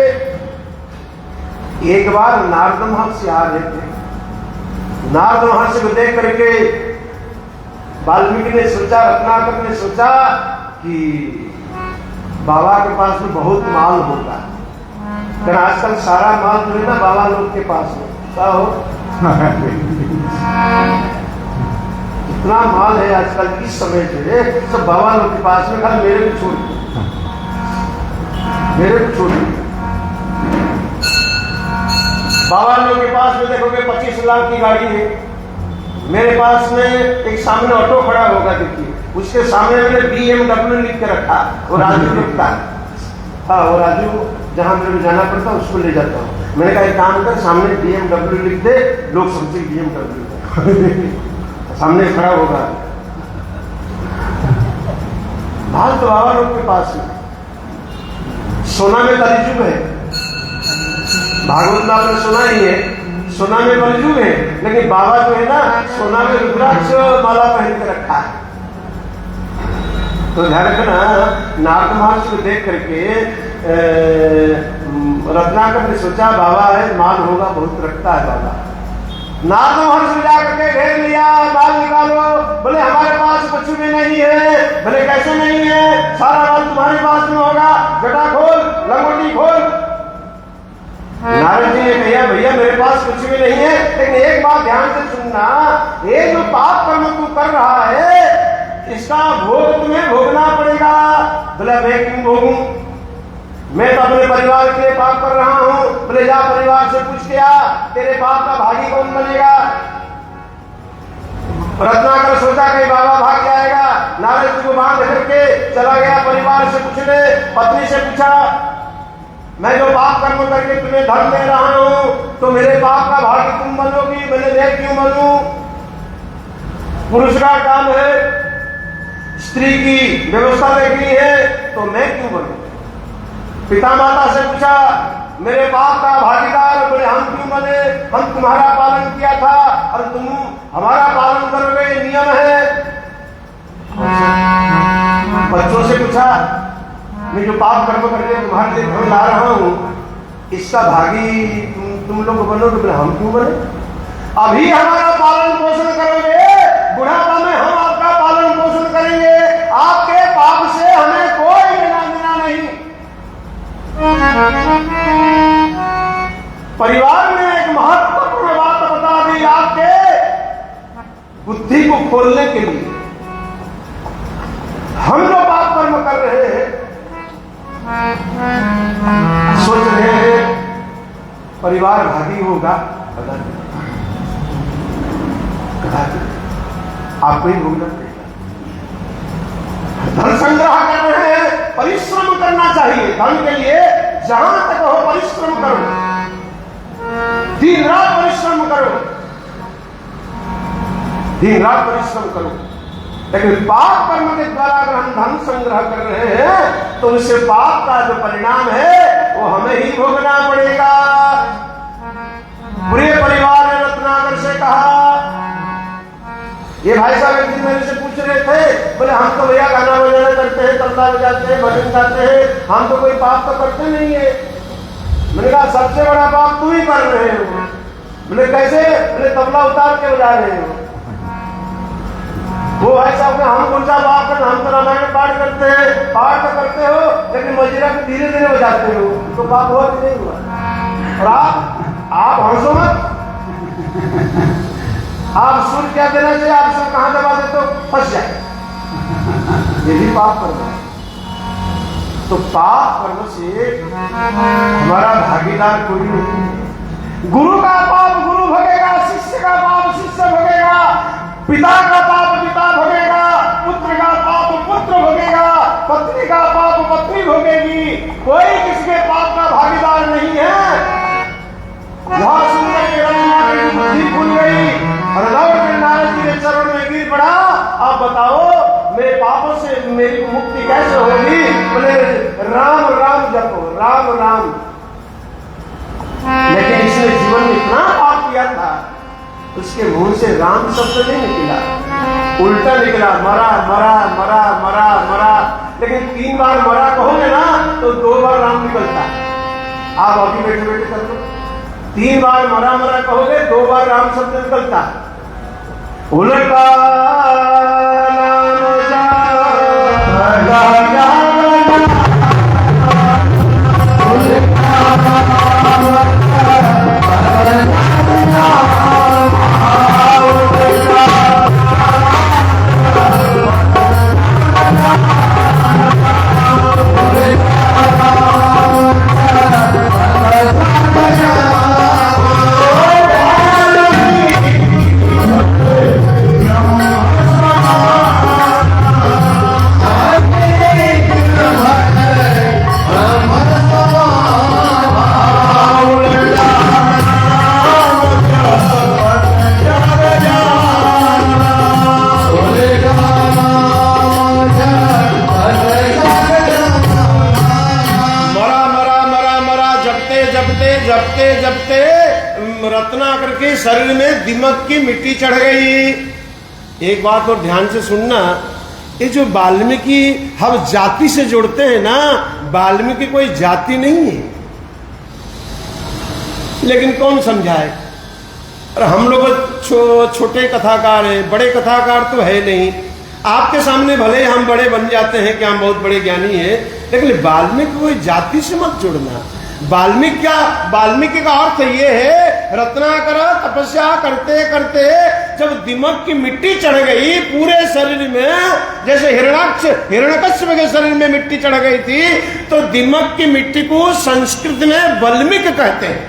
एक बार नारद महर्षि आ रहे थे। नारद महर्षि को देख करके वाल्मीकि ने सोचा, रत्नाकर ने सोचा कि बाबा के पास में बहुत माल होगा। तो आजकल सारा माल जो है ना बाबा लोग के पास में, क्या हो इतना माल है आजकल इस समय से, सब बाबा लोग के पास में। खाली मेरे को छोड़, मेरे को छोड़। बाबा लोग के पास में देखोगे 25 लाख की गाड़ी है। मेरे पास में एक सामने ऑटो खड़ा होगा, देखिए उसके सामने मैंने BMW लिख के रखा, वो राजू लिखता है। हाँ, वो राजू जहां मेरे को जाना पड़ता है उसको ले जाता हूँ। मैंने कहा एक काम कर, सामने BMW लिख दे, लोग समझे BMW सामने खड़ा होगा। माल तो बाबा लोग के पास है। सोना में कलयुग है, भागवत में आपने सुना ही है, सोना में कलयुग है। लेकिन बाबा जो है ना, सोना में रुद्राक्ष माला पहन के रखा है। तो ध्यान रखना, नारद महर्षि को देख करके रत्नाकर ने सोचा बाबा है, माल होगा, बहुत रखता है बाबा। नारद महर्षि जाकर के घेर लिया, माल निकालो। बोले हमारे पास कुछ भी नहीं है। बोले कैसे नहीं है? सारा माल तुम्हारे पास में होगा, जटा खोल, लंगोटी खोल। नारद जी ने कहा भैया मेरे पास कुछ भी नहीं है, लेकिन एक बात ध्यान से सुनना, ये जो पाप कर्म तू कर रहा है इसका भोग तुम्हें भोगना पड़ेगा। बोले मैं क्यों भोगूं? मैं तो अपने परिवार के लिए पाप कर रहा हूं। बोले जा परिवार से पूछ के आ, तेरे पाप का भागी कौन बनेगा? रत्नाकर सोचा कहीं बाबा भाग जाएगा। नारद जी को बांध करके चला गया, परिवार से पूछने, पत्नी से पूछा मैं जो पाप कर्म करके तुम्हें धन दे रहा हूं, तो मेरे पाप का भागी तुम बनोगी, मैंने देव क्यों बनूं? पुरुष का काम है स्त्री की व्यवस्था देखनी है, तो मैं क्यों बनूं? पिता माता से पूछा, मेरे पाप का भागीदार बोले हम क्यों बने? हम तुम्हारा पालन किया था और तुम हमारा पालन करोगे, ये नियम है। बच्चों से पूछा, मैं जो पाप कर्म करके तुम्हारे लिए धन ला रहा हूं, इसका भागी तुम लोग बनोगे, बोले हम क्यों बने? अभी हमारा पालन पोषण करोगे, बुढ़ापा में हम आपका पालन पोषण करेंगे, आपके पाप से हमें कोई लेना देना नहीं। परिवार में एक महत्वपूर्ण बात बता दी आपके बुद्धि को खोलने के लिए। हम जो पाप कर्म कर रहे हैं, सोच रहे हैं परिवार भागी होगा, आपको ही भोगना पड़ेगा। धन संग्रह कर रहे हैं, परिश्रम करना चाहिए धन के लिए, जहां तक हो परिश्रम करो, दिन रात परिश्रम करो, दिन रात परिश्रम करो। लेकिन पाप कर्म के द्वारा अगर हम धन संग्रह कर रहे हैं, तो उससे पाप का जो परिणाम है वो हमें ही भोगना पड़ेगा। पूरे परिवार ने रत्नाकर से कहा, ये भाई साहब एक दिन मेरे से पूछ रहे थे, बोले हम तो भैया गाना बजाना करते हैं, तबला बजाते हैं, भजन गाते हैं, हम तो कोई पाप तो करते नहीं है। मैंने कहा सबसे बड़ा पाप तुम ही कर रहे हो। बोले कैसे? बोले तबला उतार के बजा रहे हो। वो भाई साहब हम कौन सा पाप करते, हम तो रामायण पाठ करते हैं, पाठ तो करते हो, लेकिन मजीरा को धीरे धीरे बजाते हो, तो पाप हुआ कि नहीं हुआ? और आप हंसो मत, आप सुर क्या देना चाहिए, आप सुर कहां दबा दे तो फंस जाए, ये भी पाप कर रहे हैं। तो पाप कर्म से हमारा भागीदार कोई नहीं है। गुरु का पाप गुरु भोगेगा, शिष्य का पाप शिष्य भोगेगा, पिता का पाप पिता भोगेगा, पुत्र का पाप पुत्र भोगेगा, पत्नी का पाप पत्नी भोगेगी। कोई किसके पाप का भागीदार नहीं है। वहां सुनकर के रत्नाकर की बुद्धि खुल गई और लौट कर नारद जी के चरण में गिर पड़ा। आप बताओ मेरे पापों से मेरी मुक्ति कैसे होगी? बोले राम राम जपो, राम राम। लेकिन इसने जीवन में इतना पाप किया था, उसके मुंह से राम शब्द नहीं निकला, उल्टा निकला, मरा मरा मरा मरा मरा। लेकिन 3 बार मरा कहोगे ना तो 2 बार राम निकलता है। आप अभी बैठे बैठे कर लो, 3 बार मरा मरा कहोगे, 2 बार राम शब्द निकलता है। उल्टा रत्नाकर के शरीर में दिमक की मिट्टी चढ़ गई। एक बात और ध्यान से सुनना, ये जो वाल्मीकि हम जाति से जोड़ते हैं ना, वाल्मीकि कोई जाति नहीं है, लेकिन कौन समझाए? और हम लोग छोटे कथाकार हैं, बड़े कथाकार तो है नहीं। आपके सामने भले हम बड़े बन जाते हैं कि हम बहुत बड़े ज्ञानी हैं, लेकिन वाल्मीकि कोई जाति से मत जोड़ना। वाल्मीकि का अर्थ ये है, रत्नाकर तपस्या करते करते जब दिमक की मिट्टी चढ़ गई पूरे शरीर में, जैसे हिरण्यकश्यप के शरीर में मिट्टी चढ़ गई थी, तो दिमक की मिट्टी को संस्कृत में वल्मीक कहते हैं।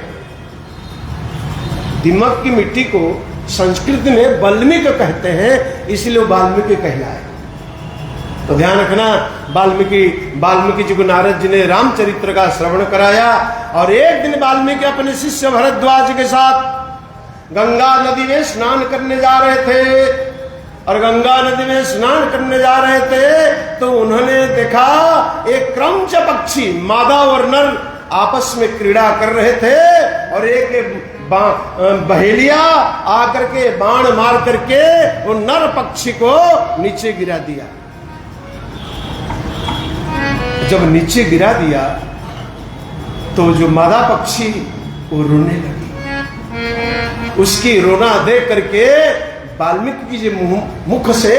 दिमक की मिट्टी को संस्कृत में वल्मीक कहते हैं, इसलिए वाल्मीकि कहलाए। तो ध्यान रखना, वाल्मीकि जी को नारद जी ने रामचरित्र का श्रवण कराया और एक दिन वाल्मीकि अपने शिष्य भरद्वाज के साथ गंगा नदी में स्नान करने जा रहे थे। और गंगा नदी में स्नान करने जा रहे थे तो उन्होंने देखा एक क्रंच पक्षी मादा और नर आपस में क्रीड़ा कर रहे थे और एक बहेलिया आकर के बाण मार करके वो नर पक्षी को नीचे गिरा दिया। जब नीचे गिरा दिया तो जो मादा पक्षी वो रोने लगी। उसकी रोना देख करके वाल्मीकि जी मुख से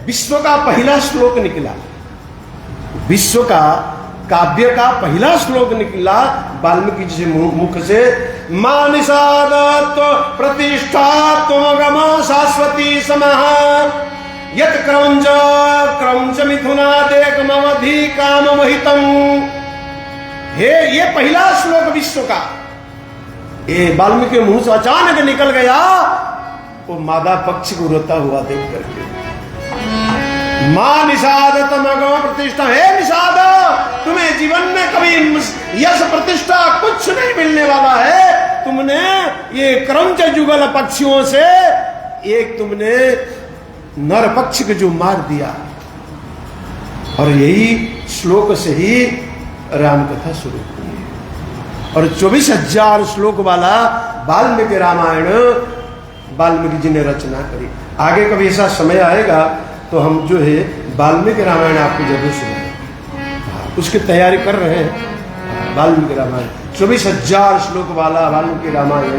विश्व का पहला श्लोक निकला। विश्व का काव्य का पहला श्लोक निकला वाल्मीकि जी मुख से। मां निषादत्व प्रतिष्ठा त्वमगम शाश्वती समः यत क्रंच मिथुनादेक ममधि काम मोहितम। हे ये पहला श्लोक विश्व का ये वाल्मीकि मुंह से अचानक निकल गया। वो मादा पक्षी को रोता हुआ देख करके मां निषाद तमगम प्रतिष्ठा, हे निषाद तुम्हें जीवन में कभी यश प्रतिष्ठा कुछ नहीं मिलने वाला है। तुमने ये क्रंच जुगल पक्षियों से एक तुमने नर पक्षी को जो मार दिया। और यही श्लोक से ही राम कथा शुरू हुई और 24,000 श्लोक वाला वाल्मीकि रामायण वाल्मीकि जी ने रचना करी। आगे कभी ऐसा समय आएगा तो हम जो है वाल्मीकि रामायण आपको जरूर सुनाएंगे। उसकी तैयारी कर रहे हैं। वाल्मीकि रामायण 24,000 श्लोक वाला वाल्मीकि रामायण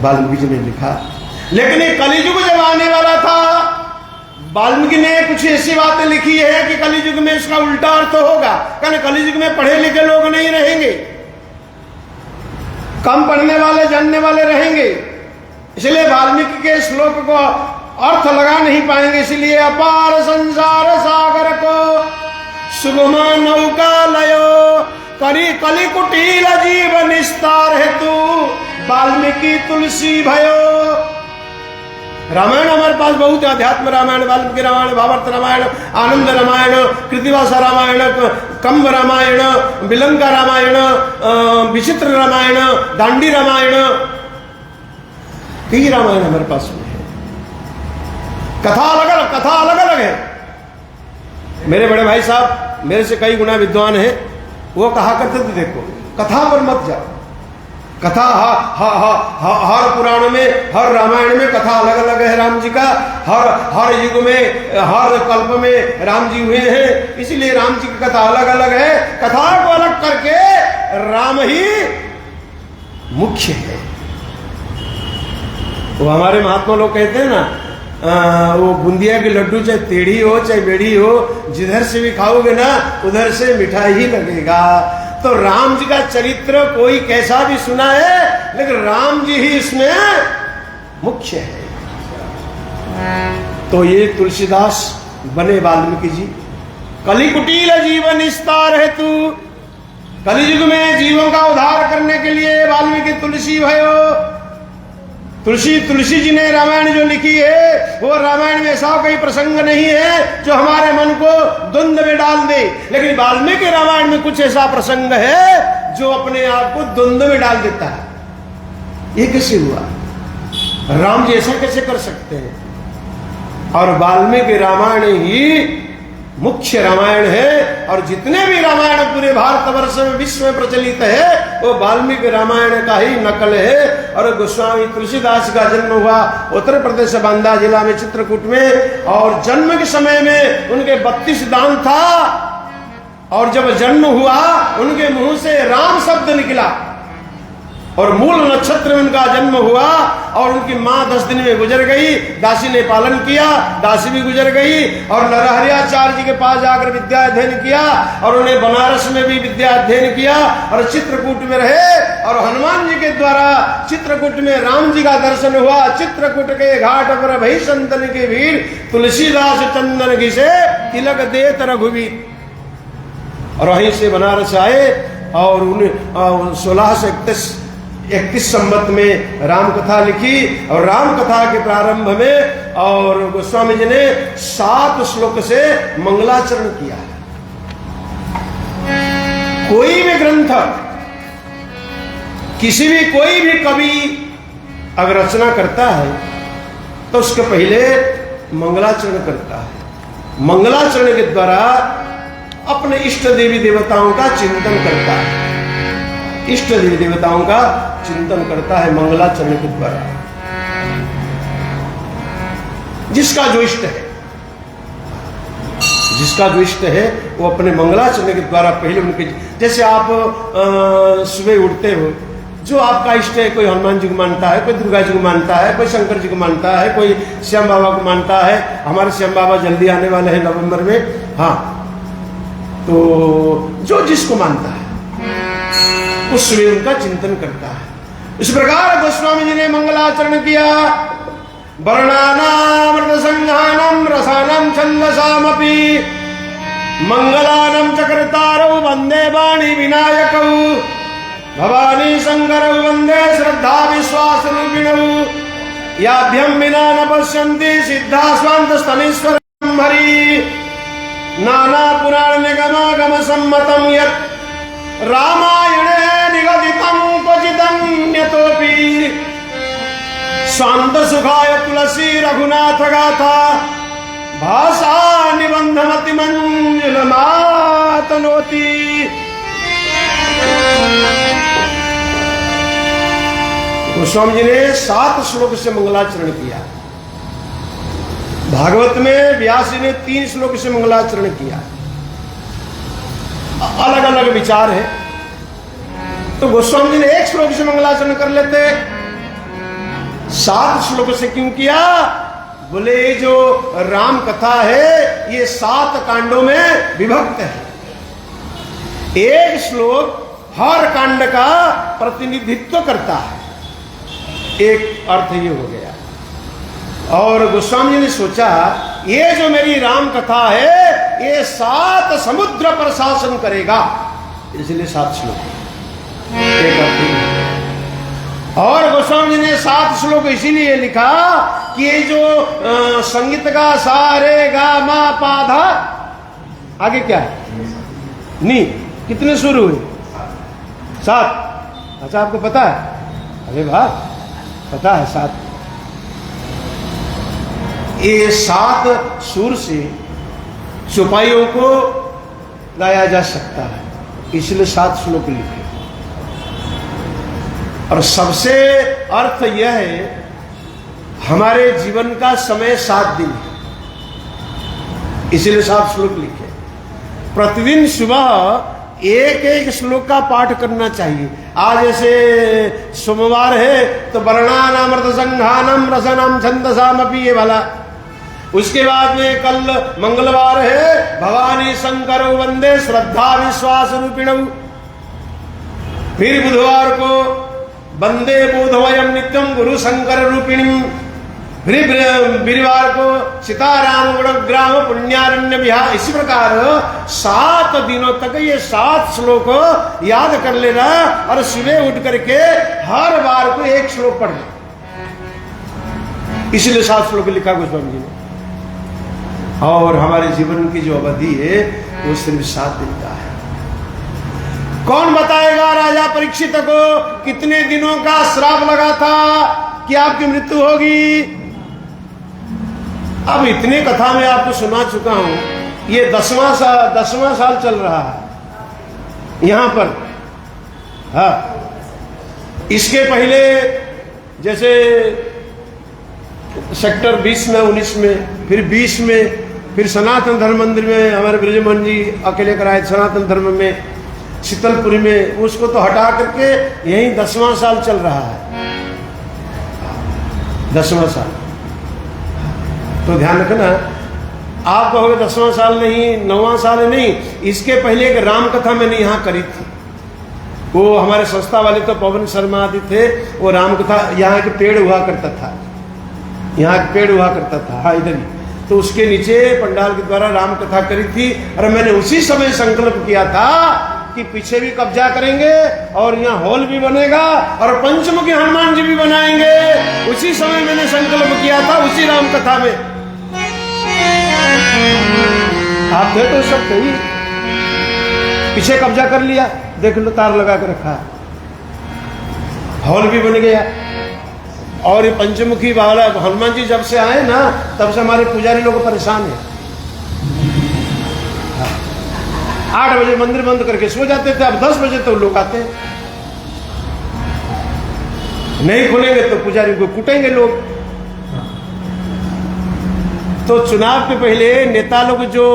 वाल्मीकि जी ने लिखा। लेकिन ये कलियुग जब आने वाला था वाल्मीकि ने कुछ ऐसी बातें लिखी है कि कलियुग में इसका उल्टा अर्थ होगा। कारण कलियुग में पढ़े लिखे लोग नहीं रहेंगे, कम पढ़ने वाले जानने वाले रहेंगे। इसलिए वाल्मीकि के श्लोक को अर्थ लगा नहीं पाएंगे। इसलिए अपार संसार सागर को सुगम नौका लयो कली कुटील जीव निस्तार हेतु वाल्मीकि तुलसी भयो। रामायण हमारे पास बहुत है। अध्यात्म रामायण, वाल्मीकि रामायण, भावार्थ रामायण, आनंद रामायण, कृतिवासा रामायण, कंब रामायण, बिलंका रामायण, विचित्र रामायण, दांडी रामायण, कई रामायण हमारे पास में है। कथा अलग अलग है। मेरे बड़े भाई साहब मेरे से कई गुना विद्वान हैं, वो कहा करते थे देखो कथा पर मत जाओ। कथा हर पुराण में, हर रामायण में कथा अलग अलग है राम जी का। हर युग में, हर कल्प में राम जी हुए हैं, इसलिए राम जी की कथा अलग अलग है। कथा को अलग करके राम ही मुख्य है। वो हमारे महात्मा लोग कहते हैं ना, वो बूंदिया के लड्डू चाहे टेढ़ी हो चाहे बेड़ी हो, जिधर से भी खाओगे ना उधर से मिठाई ही लगेगा। तो राम जी का चरित्र कोई कैसा भी सुना है, लेकिन राम जी ही इसमें मुख्य है। तो ये तुलसीदास बने वाल्मीकि जी। कली कुटील जीवन निस्तार हेतु, कलियुग में जीवों का उद्धार करने के लिए वाल्मीकि तुलसी भयो। तुलसी जी ने रामायण जो लिखी है वो रामायण में ऐसा कोई प्रसंग नहीं है जो हमारे मन को द्वंद्व में डाल दे। लेकिन वाल्मीकि रामायण में कुछ ऐसा प्रसंग है जो अपने आप को द्वंद्व में डाल देता है। ये कैसे हुआ? राम जी ऐसा कैसे कर सकते हैं? और वाल्मीकि रामायण ही मुख्य रामायण है। और जितने भी रामायण पूरे भारतवर्ष में, विश्व में प्रचलित है, वो वाल्मीकि रामायण का ही नकल है। और गोस्वामी तुलसीदास का जन्म हुआ उत्तर प्रदेश बांदा जिला में चित्रकूट में, और जन्म के समय में उनके 32 दांत था। और जब जन्म हुआ उनके मुंह से राम शब्द निकला और मूल नक्षत्र में उनका जन्म हुआ। और उनकी मां 10 दिन में गुजर गई, दासी ने पालन किया, दासी भी गुजर गई। और नरहरियाचार्य जी के पास जाकर विद्या अध्ययन किया और उन्हें बनारस में भी विद्या अध्ययन किया और चित्रकूट में रहे। और हनुमान जी के द्वारा चित्रकूट में राम जी का दर्शन हुआ। चित्रकूट के घाट पर भई संतन के वीर, तुलसीदास चंदन घिसे तिलक देत रघुवीर। और वहीं से बनारस आए और 1631 31 संवत में राम कथा लिखी और राम कथा के प्रारंभ में और गोस्वामी जी ने 7 श्लोक से मंगलाचरण किया है। कोई भी ग्रंथ, किसी भी कोई भी कवि अगर रचना करता है तो उसके पहले मंगलाचरण करता है। मंगलाचरण के द्वारा अपने इष्ट देवी देवताओं का चिंतन करता है, इष्ट देवी देवताओं का चिंतन करता है मंगलाचरण के द्वारा। जिसका जो इष्ट है, जिसका जो इष्ट है वो अपने मंगलाचरण के द्वारा पहले उनके, जैसे आप सुबह उठते हो, जो आपका इष्ट है, कोई हनुमान जी को मानता है, कोई दुर्गा जी को मानता है, कोई शंकर जी को मानता है, कोई श्याम बाबा को मानता है। हमारे श्याम बाबा जल्दी आने वाले हैं नवंबर में। हाँ, तो जो जिसको मानता है उसमें उनका चिंतन करता है। इस प्रकार गोस्वामी जी ने मंगलाचरण किया। वर्णानामृत संघानम रसानम छंदसामपि मंगलानम चक्रतारौ वंदे वाणी विनायकौ भवानी शंकरौ वंदे श्रद्धा विश्वास रूपिणौ याभ्यम विना न पश्यन्ति सिद्धा स्वांत स्तनेश्वरं हरि नाना पुराण निगमागम सम्मतम यत् रामायणे निगदितं क्वचिदन्यतोऽपि स्वांत सुखाय तुलसी रघुनाथ गाथा भाषा निबंधमति मंजुल मातनोति। गोस्वामी जी ने 7 श्लोक से मंगलाचरण किया। भागवत में व्यास जी ने 3 श्लोक से मंगलाचरण किया। अलग अलग विचार है, तो गोस्वामी जी ने 1 श्लोक से मंगलाचरण कर लेते। 7 श्लोक से क्यों किया? बोले जो राम कथा है ये 7 कांडों में विभक्त है। 1 श्लोक हर कांड का प्रतिनिधित्व करता है। एक अर्थ ये हो गया। और गोस्वामी जी ने सोचा ये जो मेरी राम कथा है ये 7 समुद्र पर शासन करेगा, इसलिए 7 श्लोक। एक अर्थ। और गोस्वामी जी ने 7 श्लोक इसीलिए लिखा कि ये जो संगीत का सा रे गा मा पा धा, आगे क्या है? नी, कितने सुर हुए? 7। अच्छा, आपको पता है? अरे वाह, पता है 7। ये 7 सुर से चौपाइयों को गाया जा सकता है, इसलिए 7 श्लोक लिखे। और सबसे अर्थ यह है हमारे जीवन का समय 7 दिन है, इसलिए 7 श्लोक लिखे। प्रतिदिन सुबह एक श्लोक का पाठ करना चाहिए। आज जैसे सोमवार है तो वर्णानामृत संघानम रसनम छंदसामपि ये वाला। उसके बाद में कल मंगलवार है भवानी शंकर वंदे श्रद्धा विश्वास रूपिणौ। फिर बुधवार को वंदे बोधवयम नित्यम गुरु शंकर रूपिणी। फिर वीरवार को सीताराम गुणग्राम पुण्यारण्य विहार। इसी प्रकार 7 दिनों तक ये 7 श्लोक याद कर लेना और सुबह उठ करके हर बार को 1 श्लोक पढ़ना, इसलिए 7 श्लोक लिखा गोस्वामी जी ने। और हमारे जीवन की जो अवधि है वो सिर्फ 7 दिन का है। कौन बताएगा राजा परीक्षित को कितने दिनों का श्राप लगा था कि आपकी मृत्यु होगी? अब इतने कथा में आपको सुना चुका हूं, ये 10वां साल चल रहा है यहां पर। हाँ, इसके पहले जैसे सेक्टर 20 में, 19 में, फिर 20 में, फिर सनातन धर्म मंदिर में हमारे ब्रजमोहन जी अकेले कराए सनातन धर्म में, शीतलपुरी में, उसको तो हटा करके यही 10वां साल चल रहा है। 10वां साल तो ध्यान रखना, आप कहोगे 10वां साल नहीं, 9वां साल नहीं, इसके पहले एक राम कथा मैंने यहाँ करी थी। वो हमारे संस्था वाले तो पवन शर्मा आदि थे, वो राम कथा, यहाँ एक पेड़ हुआ करता था, यहाँ एक पेड़ हुआ करता था, हाँ इधर ही, तो उसके नीचे पंडाल के द्वारा राम कथा करी थी। और मैंने उसी समय संकल्प किया था कि पीछे भी कब्जा करेंगे और यहाँ हॉल भी बनेगा और पंचमुखी हनुमान जी भी बनाएंगे। उसी समय मैंने संकल्प किया था, उसी राम कथा में। आप थे तो सब थे ही। पीछे कब्जा कर लिया, देख लो तार लगा कर रखा, हॉल भी बन गया। और ये पंचमुखी वाला हनुमान जी जब से आए ना, तब से हमारे पुजारी लोग परेशान हैं। 8 बजे मंदिर बंद करके सो जाते थे, अब 10 बजे तो लोग आते हैं। नहीं खुलेंगे तो पुजारी को कूटेंगे लोग। तो चुनाव के पहले नेता लोग जो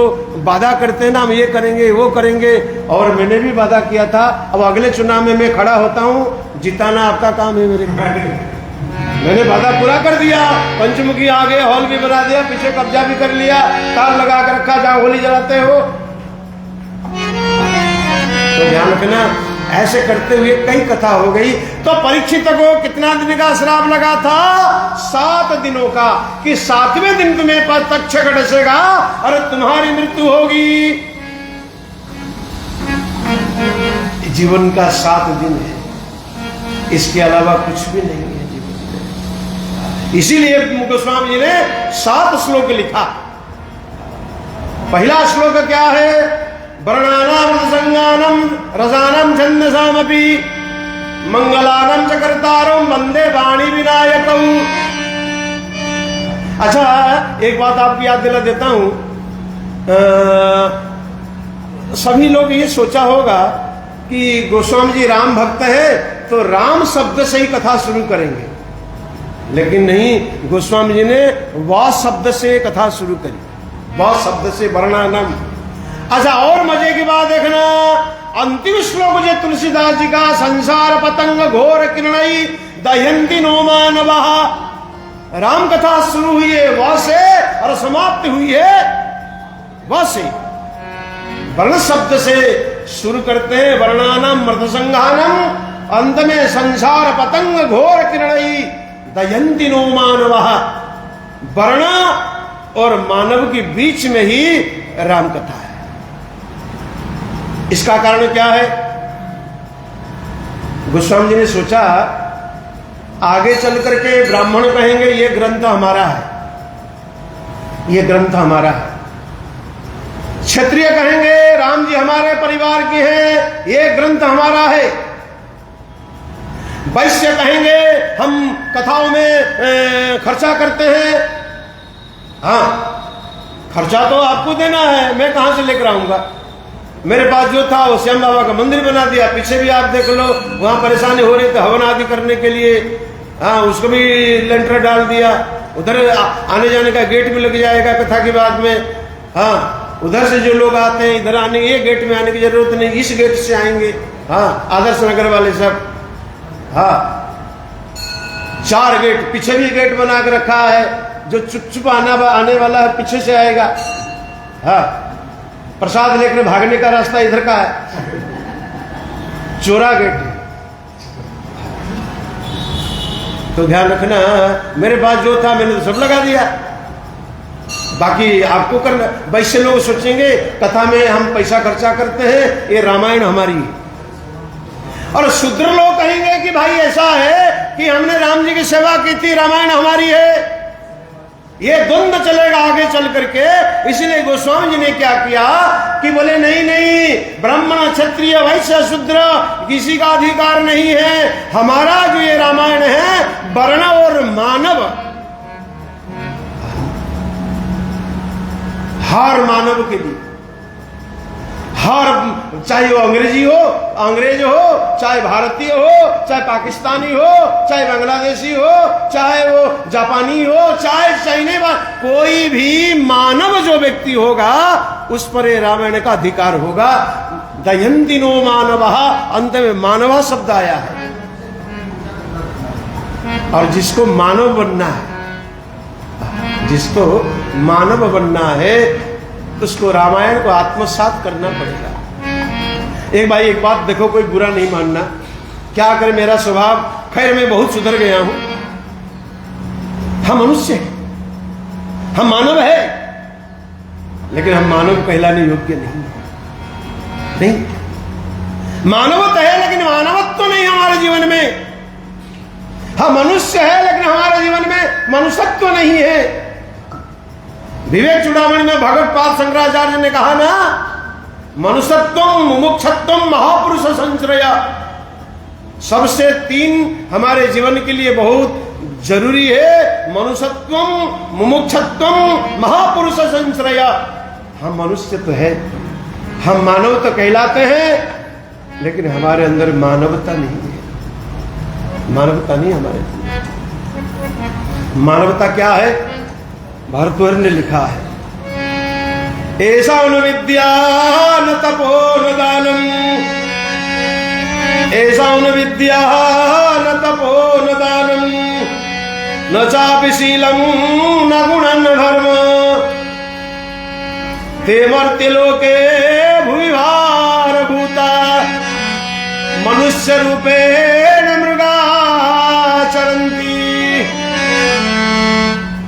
वादा करते हैं ना, हम ये करेंगे वो करेंगे, और मैंने भी वादा किया था। अब अगले चुनाव में मैं खड़ा होता हूं, जिताना आपका काम है मेरे। मैंने वादा पूरा कर दिया। पंचमुखी आ गए, हॉल भी बना दिया, पीछे कब्जा भी कर लिया, तार लगा कर रखा, जहां होली जलाते हो। तो ध्यान रखना, ऐसे करते हुए कई कथा हो गई। तो परीक्षित को कितना दिन का श्राप लगा था? 7 दिनों का, कि 7वें दिन तुम्हें पर तक्षक डसेगा और तुम्हारी मृत्यु होगी। जीवन का 7 दिन है, इसके अलावा कुछ भी नहीं है जीवन में। इसीलिए गोस्वामी जी ने 7 श्लोक लिखा। पहला श्लोक क्या है? वर्णानाम संज्ञानम रसानम छंदसामपि मंगलानम च कर्तारम वंदे वाणी विनायकम। अच्छा, एक बात आपको याद दिला देता हूं। सभी लोग ये सोचा होगा कि गोस्वामी जी राम भक्त है तो राम शब्द से ही कथा शुरू करेंगे, लेकिन नहीं, गोस्वामी जी ने वा शब्द से कथा शुरू करी। वा शब्द से वर्णानम। अच्छा, और मजे की बात देखना, अंतिम श्लोक जो तुलसीदास जी का, संसार पतंग घोर किरणई दहयंती नो मानवः। राम कथा शुरू हुई है वह से और समाप्त हुई है वह से। वर्ण शब्द से शुरू करते हैं, वर्णानम मृत संघानम, अंत में संसार पतंग घोर किरणई दहयंती नो मानवः। वर्ण और मानव के बीच में ही राम कथा है। इसका कारण क्या है? गोस्वामी जी ने सोचा, आगे चल करके ब्राह्मण कहेंगे ये ग्रंथ हमारा है, ये ग्रंथ हमारा है। क्षत्रिय कहेंगे राम जी हमारे परिवार के हैं, ये ग्रंथ हमारा है। वैश्य कहेंगे हम कथाओं में खर्चा करते हैं। हाँ, खर्चा तो आपको देना है, मैं कहां से लेकर आऊंगा? मेरे पास जो था वो श्याम बाबा का मंदिर बना दिया। पीछे भी आप देख लो, वहां परेशानी हो रही थी हवन आदि करने के लिए। हाँ, उसको भी लेंटर डाल दिया। उधर आने जाने का गेट भी लग जाएगा कथा के बाद में। हाँ, उधर से जो लोग आते हैं इधर आने, ये गेट में आने की जरूरत नहीं, इस गेट से आएंगे। हाँ, आदर्श नगर वाले सब। हाँ, 4 गेट, पीछे भी गेट बना के रखा है, जो चुप आने वाला है पीछे से आएगा। हाँ, प्रसाद लेकर भागने का रास्ता इधर का है, चोरा गेट। तो ध्यान रखना, मेरे पास जो था मैंने तो सब लगा दिया, बाकी आपको करना। वैसे लोग सोचेंगे कथा में हम पैसा खर्चा करते हैं, ये रामायण हमारी है। और शूद्र लोग कहेंगे कि भाई ऐसा है कि हमने राम जी की सेवा की थी, रामायण हमारी है। ये द्वंद्व चलेगा आगे चल करके। इसलिए गोस्वामी जी ने क्या किया कि बोले नहीं नहीं, ब्राह्मण क्षत्रिय वैश्य शूद्र किसी का अधिकार नहीं है। हमारा जो ये रामायण है वर्ण और मानव, हर मानव के लिए, हर, चाहे वो अंग्रेजी हो, अंग्रेज हो, चाहे भारतीय हो, चाहे पाकिस्तानी हो, चाहे बांग्लादेशी हो, चाहे वो जापानी हो, चाहे चाइने वाला, कोई भी मानव जो व्यक्ति होगा उस पर रामायण का अधिकार होगा। दहयंती नो मानवः, अंत में मानवा शब्द आया है। और जिसको मानव बनना है, जिसको मानव बनना है, उसको रामायण को आत्मसात करना पड़ेगा। एक भाई एक बात देखो, कोई बुरा नहीं मानना, क्या करे, मेरा स्वभाव, खैर मैं बहुत सुधर गया हूं। हम मनुष्य हैं, हम मानव है, लेकिन हम मानव कहलाने योग्य नहीं। मानवता है लेकिन मानवत्व नहीं हमारे जीवन में। हाँ, मनुष्य है लेकिन हमारे जीवन में मनुष्यत्व नहीं है। विवेक चूड़ामणि में भगवत पाद शंकराचार्य ने कहा ना, मनुष्यत्वम मुमुक्षत्वम महापुरुष संश्रया। सबसे 3 हमारे जीवन के लिए बहुत जरूरी है, मनुष्यत्वम मुमुक्षत्वम महापुरुष संश्रया। हम मनुष्य तो है, हम मानव तो कहलाते हैं, लेकिन हमारे अंदर मानवता नहीं है। मानवता नहीं हमारे अंदर। मानवता क्या है? भारतवर्ष ने लिखा है, ऐसा विद्या न तपो न दानम, ऐसा विद्या न तपो न दानम, न चापि शीलम न गुणं न धर्म, ते मर्त्यलोके भुवि भारभूता, मनुष्य रूपेण मृगा चरन्ति।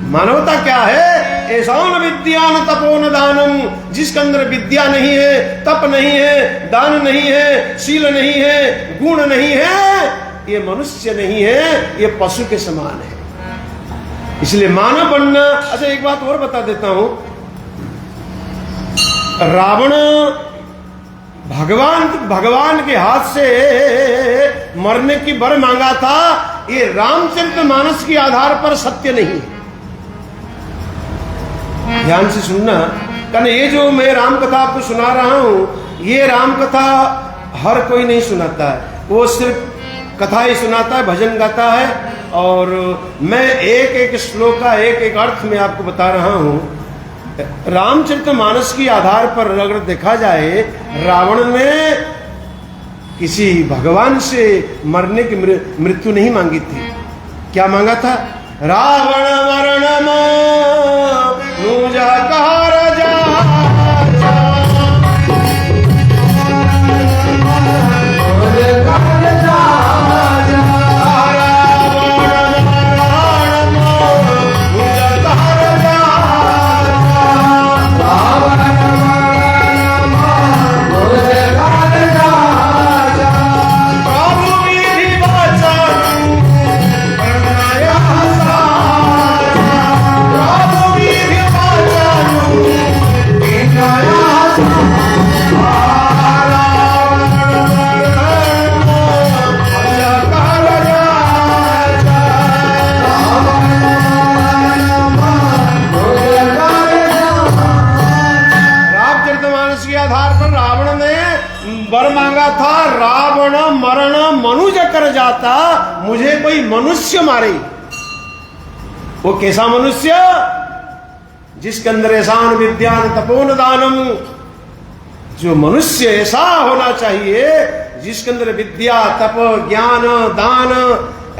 मानवता क्या है? ऐसा विद्या न तपो न दानम, जिसके अंदर विद्या नहीं है, तप नहीं है, दान नहीं है, शील नहीं है, गुण नहीं है, ये मनुष्य नहीं है, ये पशु के समान है। इसलिए मानव बनना। अच्छा, एक बात और बता देता हूं, रावण भगवान के हाथ से मरने की वर मांगा था, ये रामचरितमानस के आधार पर सत्य नहीं है। ध्यान से सुनना, कारण ये जो मैं राम कथा आपको सुना रहा हूं, ये राम कथा हर कोई नहीं सुनाता है, वो सिर्फ कथा ही सुनाता है, भजन गाता है। और मैं एक एक श्लोक का एक एक अर्थ में आपको बता रहा हूं। रामचरितमानस के आधार पर अगर देखा जाए, रावण ने किसी भगवान से मरने की मृत्यु नहीं मांगी थी। क्या मांगा था? रावण मरण मुझा कहा राजा, जाता मुझे कोई मनुष्य मारे। वो कैसा मनुष्य? जिसके अंदर एसान विद्यान तपोन दानम, जो मनुष्य ऐसा होना चाहिए जिसके अंदर विद्या तप ज्ञान दान,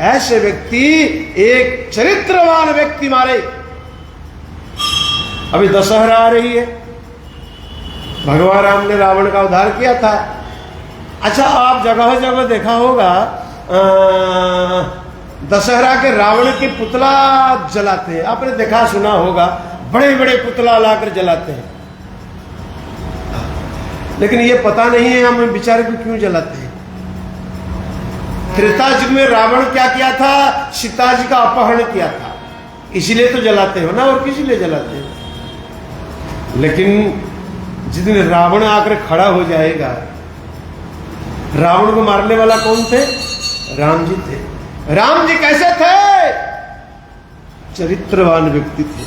ऐसे व्यक्ति एक चरित्रवान व्यक्ति मारे। अभी दशहरा आ रही है, भगवान राम ने रावण का उद्धार किया था। अच्छा, आप जगह जगह देखा होगा दशहरा के रावण के पुतला जलाते हैं, आपने देखा सुना होगा, बड़े बड़े पुतला लाकर जलाते हैं। लेकिन ये पता नहीं है हम बेचारे को क्यों जलाते हैं। त्रेता युग में रावण क्या किया था? सीता जी का अपहरण किया था, इसीलिए तो जलाते हो ना, और किसी लिए जलाते हो। लेकिन जिस दिन रावण आकर खड़ा हो जाएगा, रावण को मारने वाला कौन थे? राम जी थे। राम जी कैसे थे? चरित्रवान व्यक्ति थे,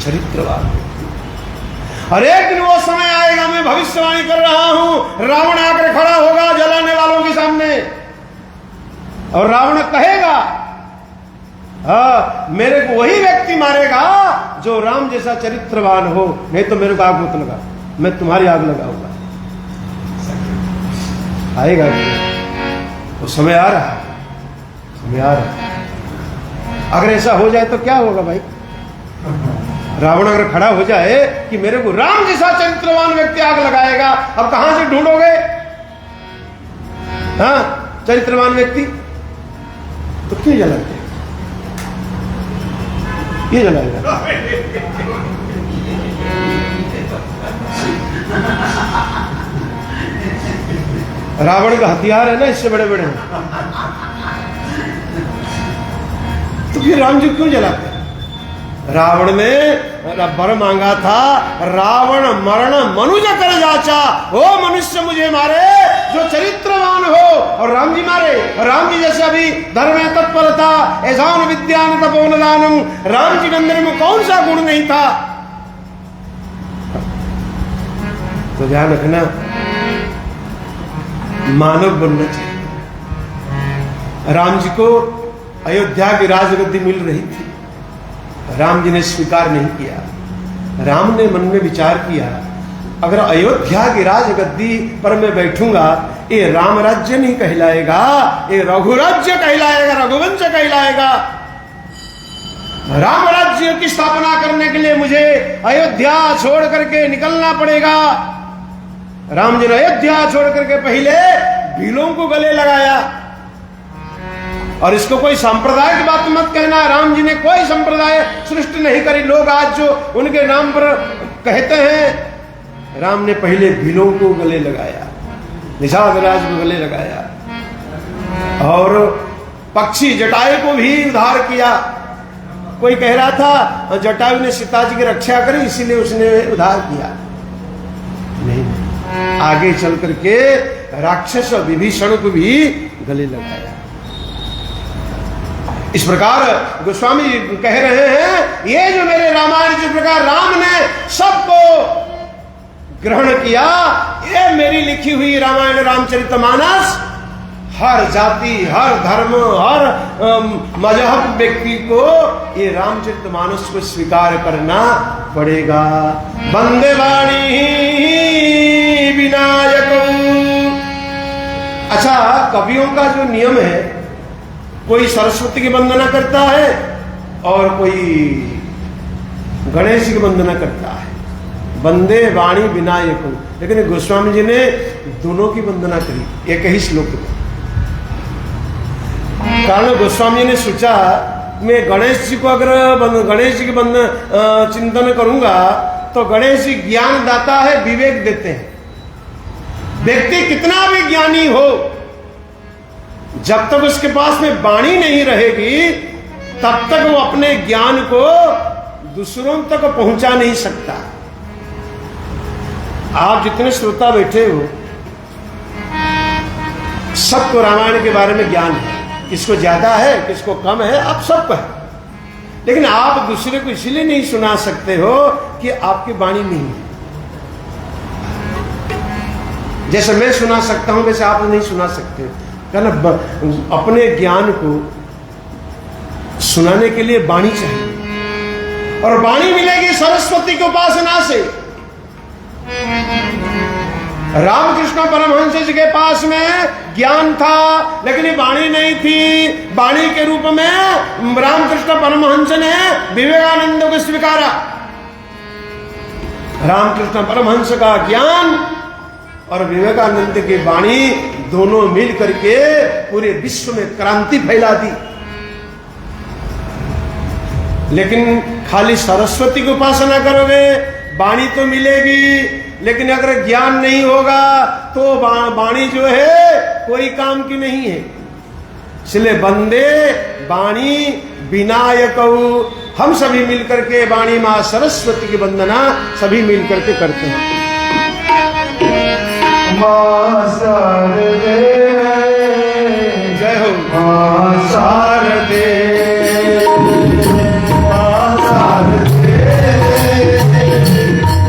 चरित्रवान व्यक्ति। और एक दिन वो समय आएगा, मैं भविष्यवाणी कर रहा हूं, रावण आकर खड़ा होगा जलाने वालों के सामने, और रावण कहेगा, हाँ, मेरे को वही व्यक्ति मारेगा जो राम जैसा चरित्रवान हो, नहीं तो मेरे को आग मत लगा, मैं तुम्हारी आग लगाऊंगा। आएगा वो समय, आ रहा है, समय आ रहा है। अगर ऐसा हो जाए तो क्या होगा भाई? रावण अगर खड़ा हो जाए कि मेरे को राम जैसा चरित्रवान व्यक्ति आग लगाएगा, अब कहां से ढूंढोगे? हाँ, चरित्रवान व्यक्ति तो क्यों जलाते? ये जलाएगा। रावण का हथियार है ना, इससे बड़े बड़े हैं। तो फिर राम जी क्यों जलाते? रावण ने वर मांगा था, रावण मरण मनुज कर जाचा, हो मनुष्य मुझे मारे जो चरित्रवान हो, और राम जी मारे। और राम जी जैसे अभी धर्म में तत्परता, ऐसान विद्यान तपोन दानम, राम जी के अंदर में कौन सा गुण नहीं था? तो ध्यान रखना, मानव बनना चाहिए। राम जी को अयोध्या की राजगद्दी मिल रही थी, राम जी ने स्वीकार नहीं किया। राम ने मन में विचार किया, अगर अयोध्या की राजगद्दी पर मैं बैठूंगा, ये राम राज्य नहीं कहलाएगा, ये रघुराज्य कहलाएगा, रघुवंश कहलाएगा। राम राज्य की स्थापना करने के लिए मुझे अयोध्या छोड़ करके निकलना पड़ेगा। राम जी ने अयोध्या छोड़ करके पहले भीलों को गले लगाया। और इसको कोई संप्रदाय की बात मत कहना, राम जी ने कोई संप्रदाय सृष्टि नहीं करी। लोग आज जो उनके नाम पर कहते हैं, राम ने पहले भीलों को गले लगाया, निषादराज को गले लगाया, और पक्षी जटायु को भी उद्धार किया। कोई कह रहा था जटायु ने सीता जी की रक्षा करी इसीलिए उसने उद्धार किया, नहीं, आगे चल करके राक्षस विभीषण को भी गले लगाया। इस प्रकार गोस्वामी जी कह रहे हैं, ये जो मेरे रामायण जिस प्रकार राम ने सबको ग्रहण किया, ये मेरी लिखी हुई रामायण रामचरितमानस हर जाति, हर धर्म, हर मजहब व्यक्ति को ये रामचरितमानस को स्वीकार करना पड़ेगा। वंदे वाणी विनायक। अच्छा, कवियों का जो नियम है, कोई सरस्वती की वंदना करता है और कोई गणेश की वंदना करता है, वंदे वाणी विनायक। लेकिन गोस्वामी जी ने दोनों की वंदना करी एक ही श्लोक में। कारण गोस्वामी ने सोचा, मैं गणेश जी को अगर गणेश जी की चिंतन करूंगा तो गणेश जी ज्ञान दाता है, विवेक देते हैं। व्यक्ति कितना भी ज्ञानी हो, जब तक उसके पास में वाणी नहीं रहेगी, तब तक वो अपने ज्ञान को दूसरों तक पहुंचा नहीं सकता। आप जितने श्रोता बैठे हो, सबको रामायण के बारे में ज्ञान है, किसको ज्यादा है किसको कम है, आप सबको है। लेकिन आप दूसरे को इसलिए नहीं सुना सकते हो कि आपकी वाणी नहीं है। जैसे मैं सुना सकता हूं वैसे आप नहीं सुना सकते हो। कहना, अपने ज्ञान को सुनाने के लिए वाणी चाहिए, और वाणी मिलेगी सरस्वती की उपासना से। रामकृष्ण परमहंस जी के पास में ज्ञान था, लेकिन ये वाणी नहीं थी। वाणी के रूप में रामकृष्ण परमहंस ने विवेकानंद को स्वीकारा। रामकृष्ण परमहंस का ज्ञान और विवेकानंद की वाणी दोनों मिल करके पूरे विश्व में क्रांति फैला दी। लेकिन खाली सरस्वती की उपासना करोगे, वाणी तो मिलेगी, लेकिन अगर ज्ञान नहीं होगा तो वाणी जो है कोई काम की नहीं है। इसलिए वंदे वाणी विनायक। हम सभी मिलकर के वाणी मां सरस्वती की वंदना सभी मिलकर के करते हैं। मां शारदे, जय हो मां शारदे, मां शारदे,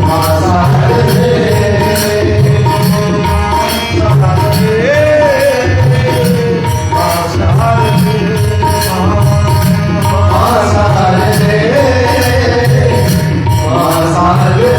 मां शारदे, मां शारदे,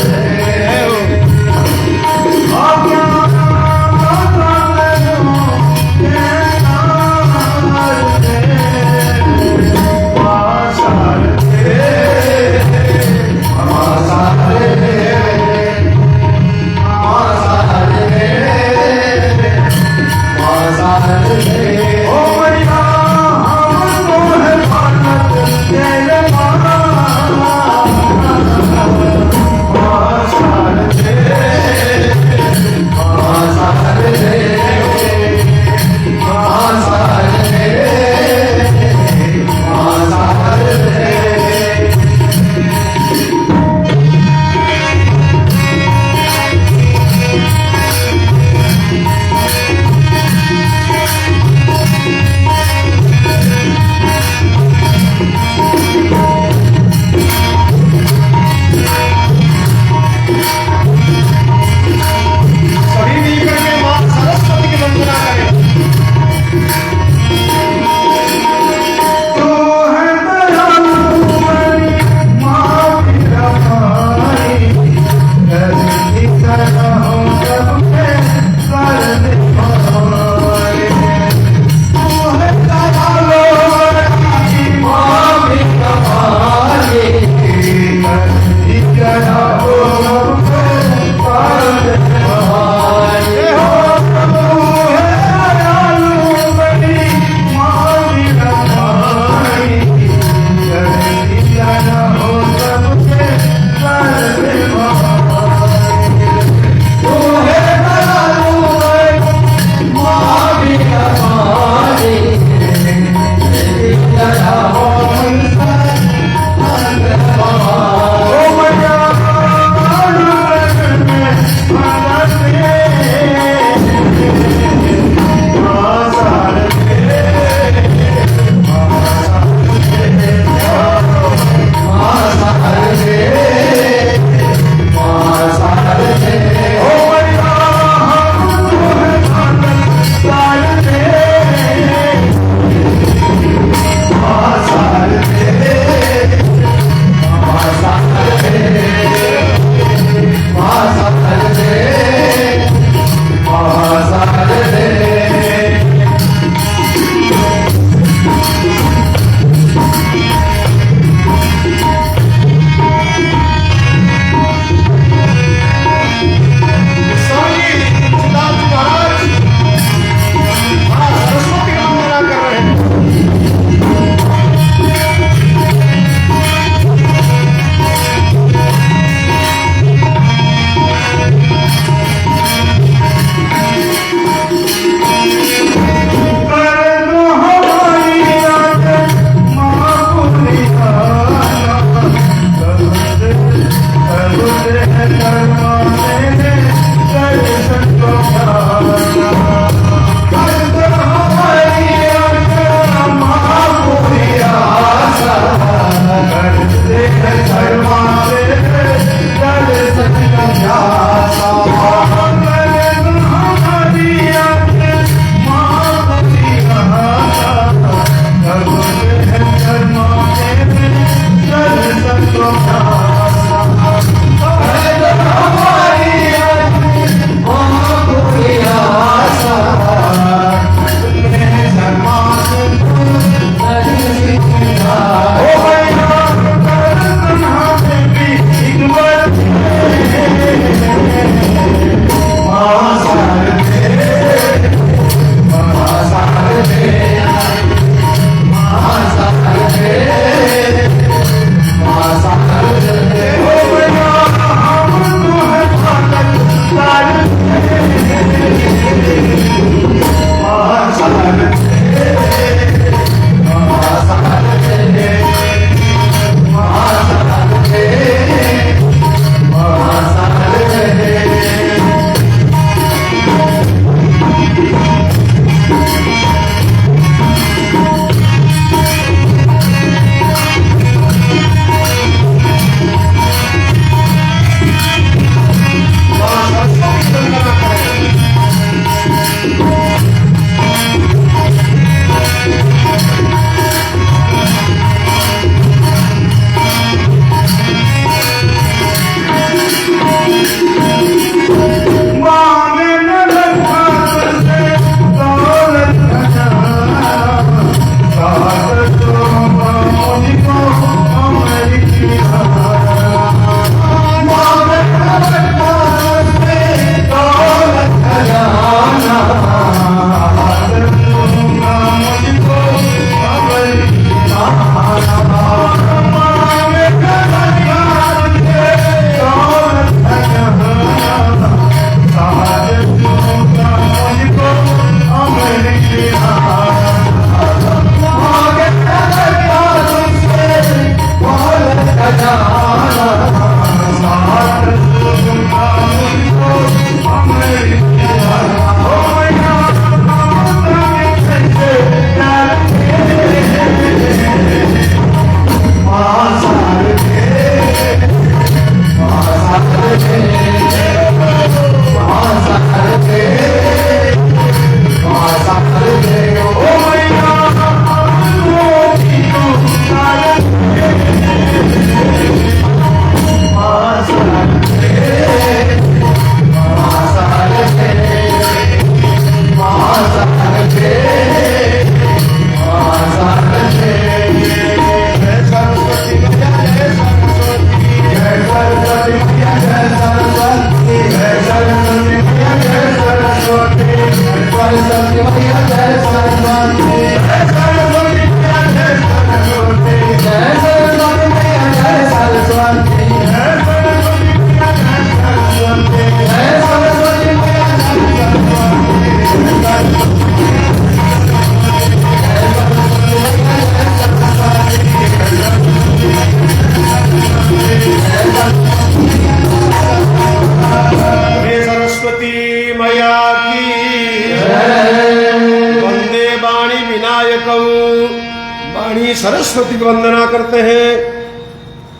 सरस्वती की वंदना करते हैं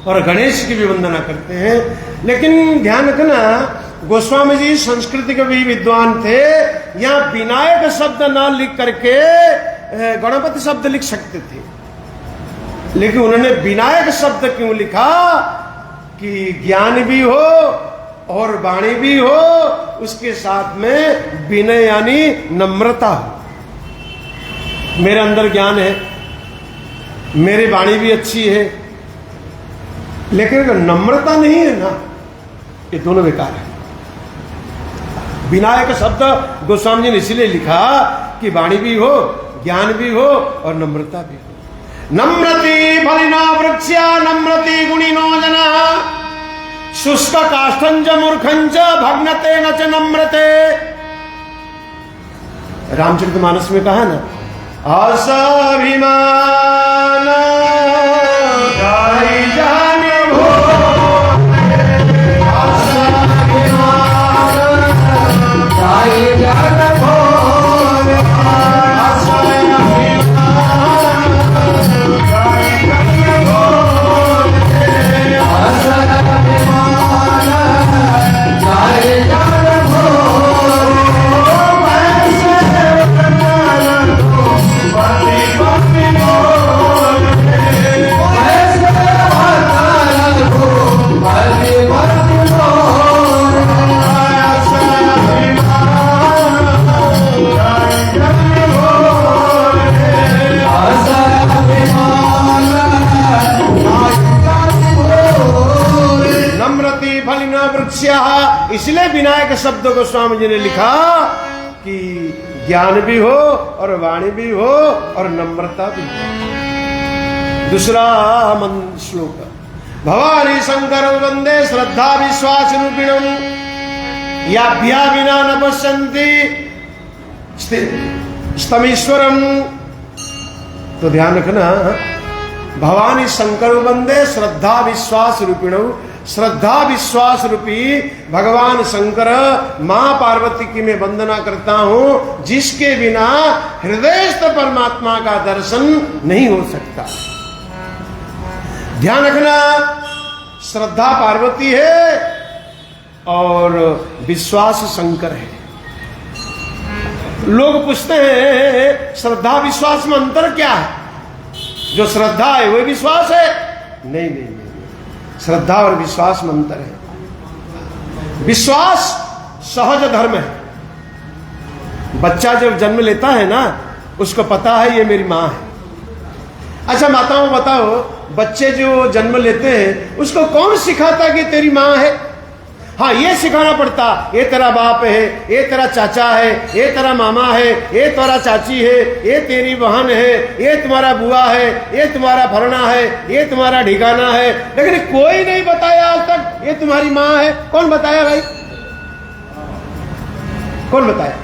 और गणेश की भी वंदना करते हैं। लेकिन ध्यान रखना, गोस्वामी जी संस्कृत के भी विद्वान थे। यहाँ विनायक शब्द ना लिख करके गणपति शब्द लिख सकते थे, लेकिन उन्होंने विनायक शब्द क्यों लिखा कि ज्ञान भी हो और वाणी भी हो, उसके साथ में विनय यानी नम्रता हो। मेरे अंदर ज्ञान है, मेरी वाणी भी अच्छी है, लेकिन अगर नम्रता नहीं है ना, ये दोनों बेकार है। विनायक शब्द गोस्वामी जी ने इसलिए लिखा कि वाणी भी हो, ज्ञान भी हो और नम्रता भी हो। नम्रति फलिना वृक्षा नम्रति गुणिनो जना शुष्क काष्ठंज मूर्खंज भग्नते न च नम्रते। रामचरितमानस में कहा ना, असभिमान गाई जान भो, असभिमान गाई जान भो, इसलिए विनायक शब्द को स्वामी जी ने लिखा कि ज्ञान भी हो और वाणी भी हो और नम्रता भी हो। दूसरा श्लोक, भवानी शंकर वंदे श्रद्धा विश्वास रूपिणम याभ्या विना न पश्यन्ति स्तमीश्वरम। तो ध्यान रखना, भवानी शंकर वंदे श्रद्धा विश्वास रूपिणम। श्रद्धा विश्वास रूपी भगवान शंकर मां पार्वती की मैं वंदना करता हूं, जिसके बिना हृदयस्थ परमात्मा का दर्शन नहीं हो सकता। ध्यान रखना, श्रद्धा पार्वती है और विश्वास शंकर है। लोग पूछते हैं श्रद्धा विश्वास में अंतर क्या है? जो श्रद्धा है वही विश्वास है? नहीं नहीं नहीं, श्रद्धा और विश्वास में अंतर है। विश्वास सहज धर्म है। बच्चा जब जन्म लेता है ना, उसको पता है ये मेरी मां है। अच्छा माताओं बताओ, बच्चे जो जन्म लेते हैं उसको कौन सिखाता कि तेरी मां है? हाँ, ये सिखाना पड़ता, ये तेरा बाप है, ये तेरा चाचा है, ये तेरा मामा है, ये तेरा चाची है, ये तेरी बहन है, ये तुम्हारा बुआ है, ये तुम्हारा फरना है, ये तुम्हारा ठिकाना है। लेकिन कोई नहीं बताया आज तक ये तुम्हारी माँ है। कौन बताया भाई? कौन बताया?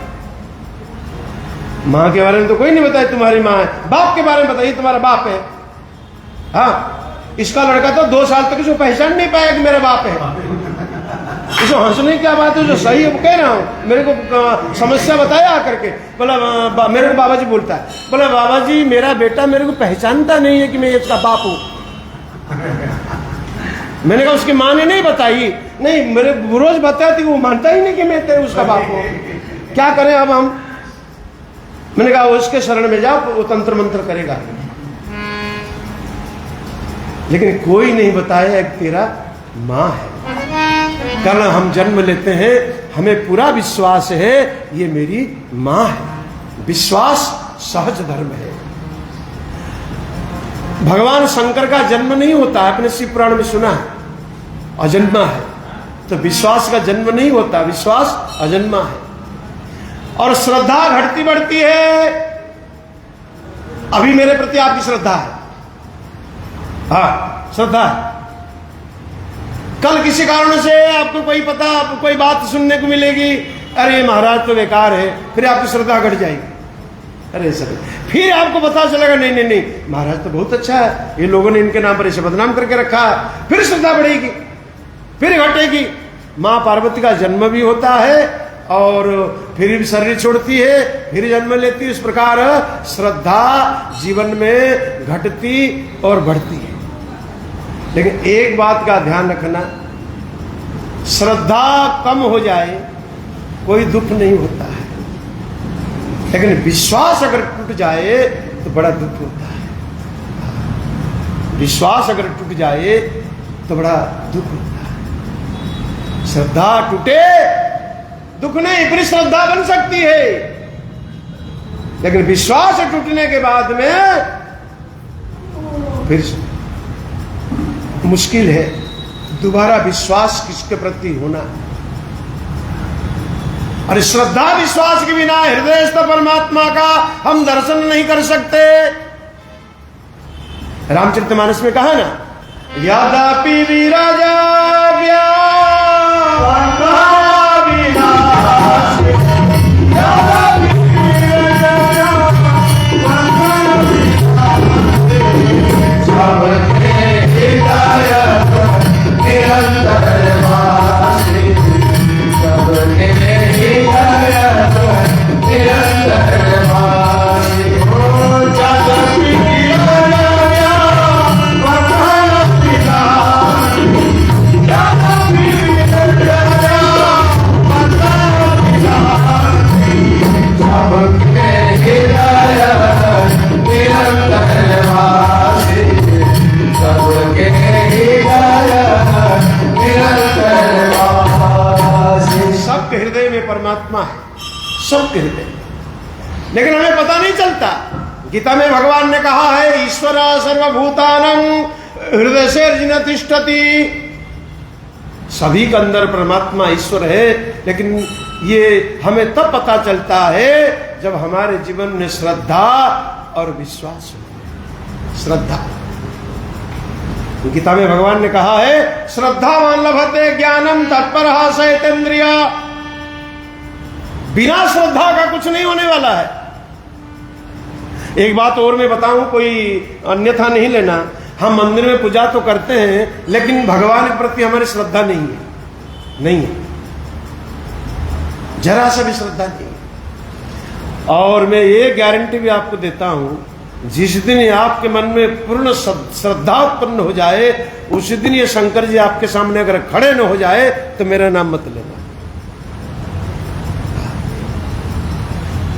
माँ के बारे में तो कोई नहीं बताया तुम्हारी माँ है। बाप के बारे में बताइए तुम्हारा बाप है। हाँ, इसका लड़का तो 2 साल तक इसको पहचान नहीं पाया कि मेरा बाप है। इसको हंसने की क्या बात है? जो सही है वो कह रहा हूं। मेरे को समस्या बताया आकर के, बोला मेरे को बाबा जी बोलता है, बोला बाबा जी मेरा बेटा मेरे को पहचानता नहीं है कि मैं इसका बाप हूं। मैंने कहा उसकी माँ ने नहीं बताई। नहीं, मेरे रोज बताती, वो मानता ही नहीं कि मैं तेरे उसका बाप हूं। क्या करें अब हम? मैंने कहा उसके शरण में जाओ, वो तंत्र मंत्र करेगा। लेकिन कोई नहीं बताया कि तेरा माँ है। कल हम जन्म लेते हैं, हमें पूरा विश्वास है ये मेरी माँ है। विश्वास सहज धर्म है। भगवान शंकर का जन्म नहीं होता है, अपने शिव पुराण में सुना है, अजन्मा है। तो विश्वास का जन्म नहीं होता, विश्वास अजन्मा है। और श्रद्धा घटती बढ़ती है। अभी मेरे प्रति आपकी श्रद्धा है, हाँ श्रद्धा है। कल किसी कारण से आपको कोई पता, आपको कोई बात सुनने को मिलेगी, अरे महाराज तो बेकार है, फिर आपकी श्रद्धा घट जाएगी। अरे सर, फिर आपको पता चलेगा नहीं नहीं नहीं महाराज तो बहुत अच्छा है, ये लोगों ने इनके नाम पर इसे बदनाम करके रखा है, फिर श्रद्धा बढ़ेगी, फिर घटेगी। माँ पार्वती का जन्म भी होता है और फिर भी शरीर छोड़ती है, फिर जन्म लेती है। इस प्रकार श्रद्धा जीवन में घटती और बढ़ती है। लेकिन एक बात का ध्यान रखना, श्रद्धा कम हो जाए कोई दुख नहीं होता है, लेकिन विश्वास अगर टूट जाए तो बड़ा दुख होता है। विश्वास अगर टूट जाए तो बड़ा दुख होता है। श्रद्धा टूटे दुख नहीं, फिर श्रद्धा बन सकती है, लेकिन विश्वास टूटने के बाद में फिर मुश्किल है दोबारा विश्वास किसके प्रति होना। और श्रद्धा विश्वास के बिना हृदयस्थ परमात्मा का हम दर्शन नहीं कर सकते। रामचरितमानस में कहा ना, यद्यपि विरजा परमात्मा है सबके हृदय, लेकिन हमें पता नहीं चलता। गीता में भगवान ने कहा है, ईश्वर सर्वभूतानां हृदय से अर्जुन तिष्ठति। सभी के अंदर परमात्मा ईश्वर है, लेकिन ये हमें तब पता चलता है जब हमारे जीवन में श्रद्धा और विश्वास हो। श्रद्धा, गीता में भगवान ने कहा है, श्रद्धावान लभते ज्ञानम तत्परः सयतेन्द्रिय। बिना श्रद्धा का कुछ नहीं होने वाला है। एक बात और मैं बताऊं, कोई अन्यथा नहीं लेना। हम मंदिर में पूजा तो करते हैं, लेकिन भगवान के प्रति हमारी श्रद्धा नहीं है, नहीं है, जरा सा भी श्रद्धा नहीं है। और मैं ये गारंटी भी आपको देता हूं, जिस दिन आपके मन में पूर्ण श्रद्धा उत्पन्न हो जाए, उसी दिन ये शंकर जी आपके सामने अगर खड़े न हो जाए तो मेरा नाम मत लेना।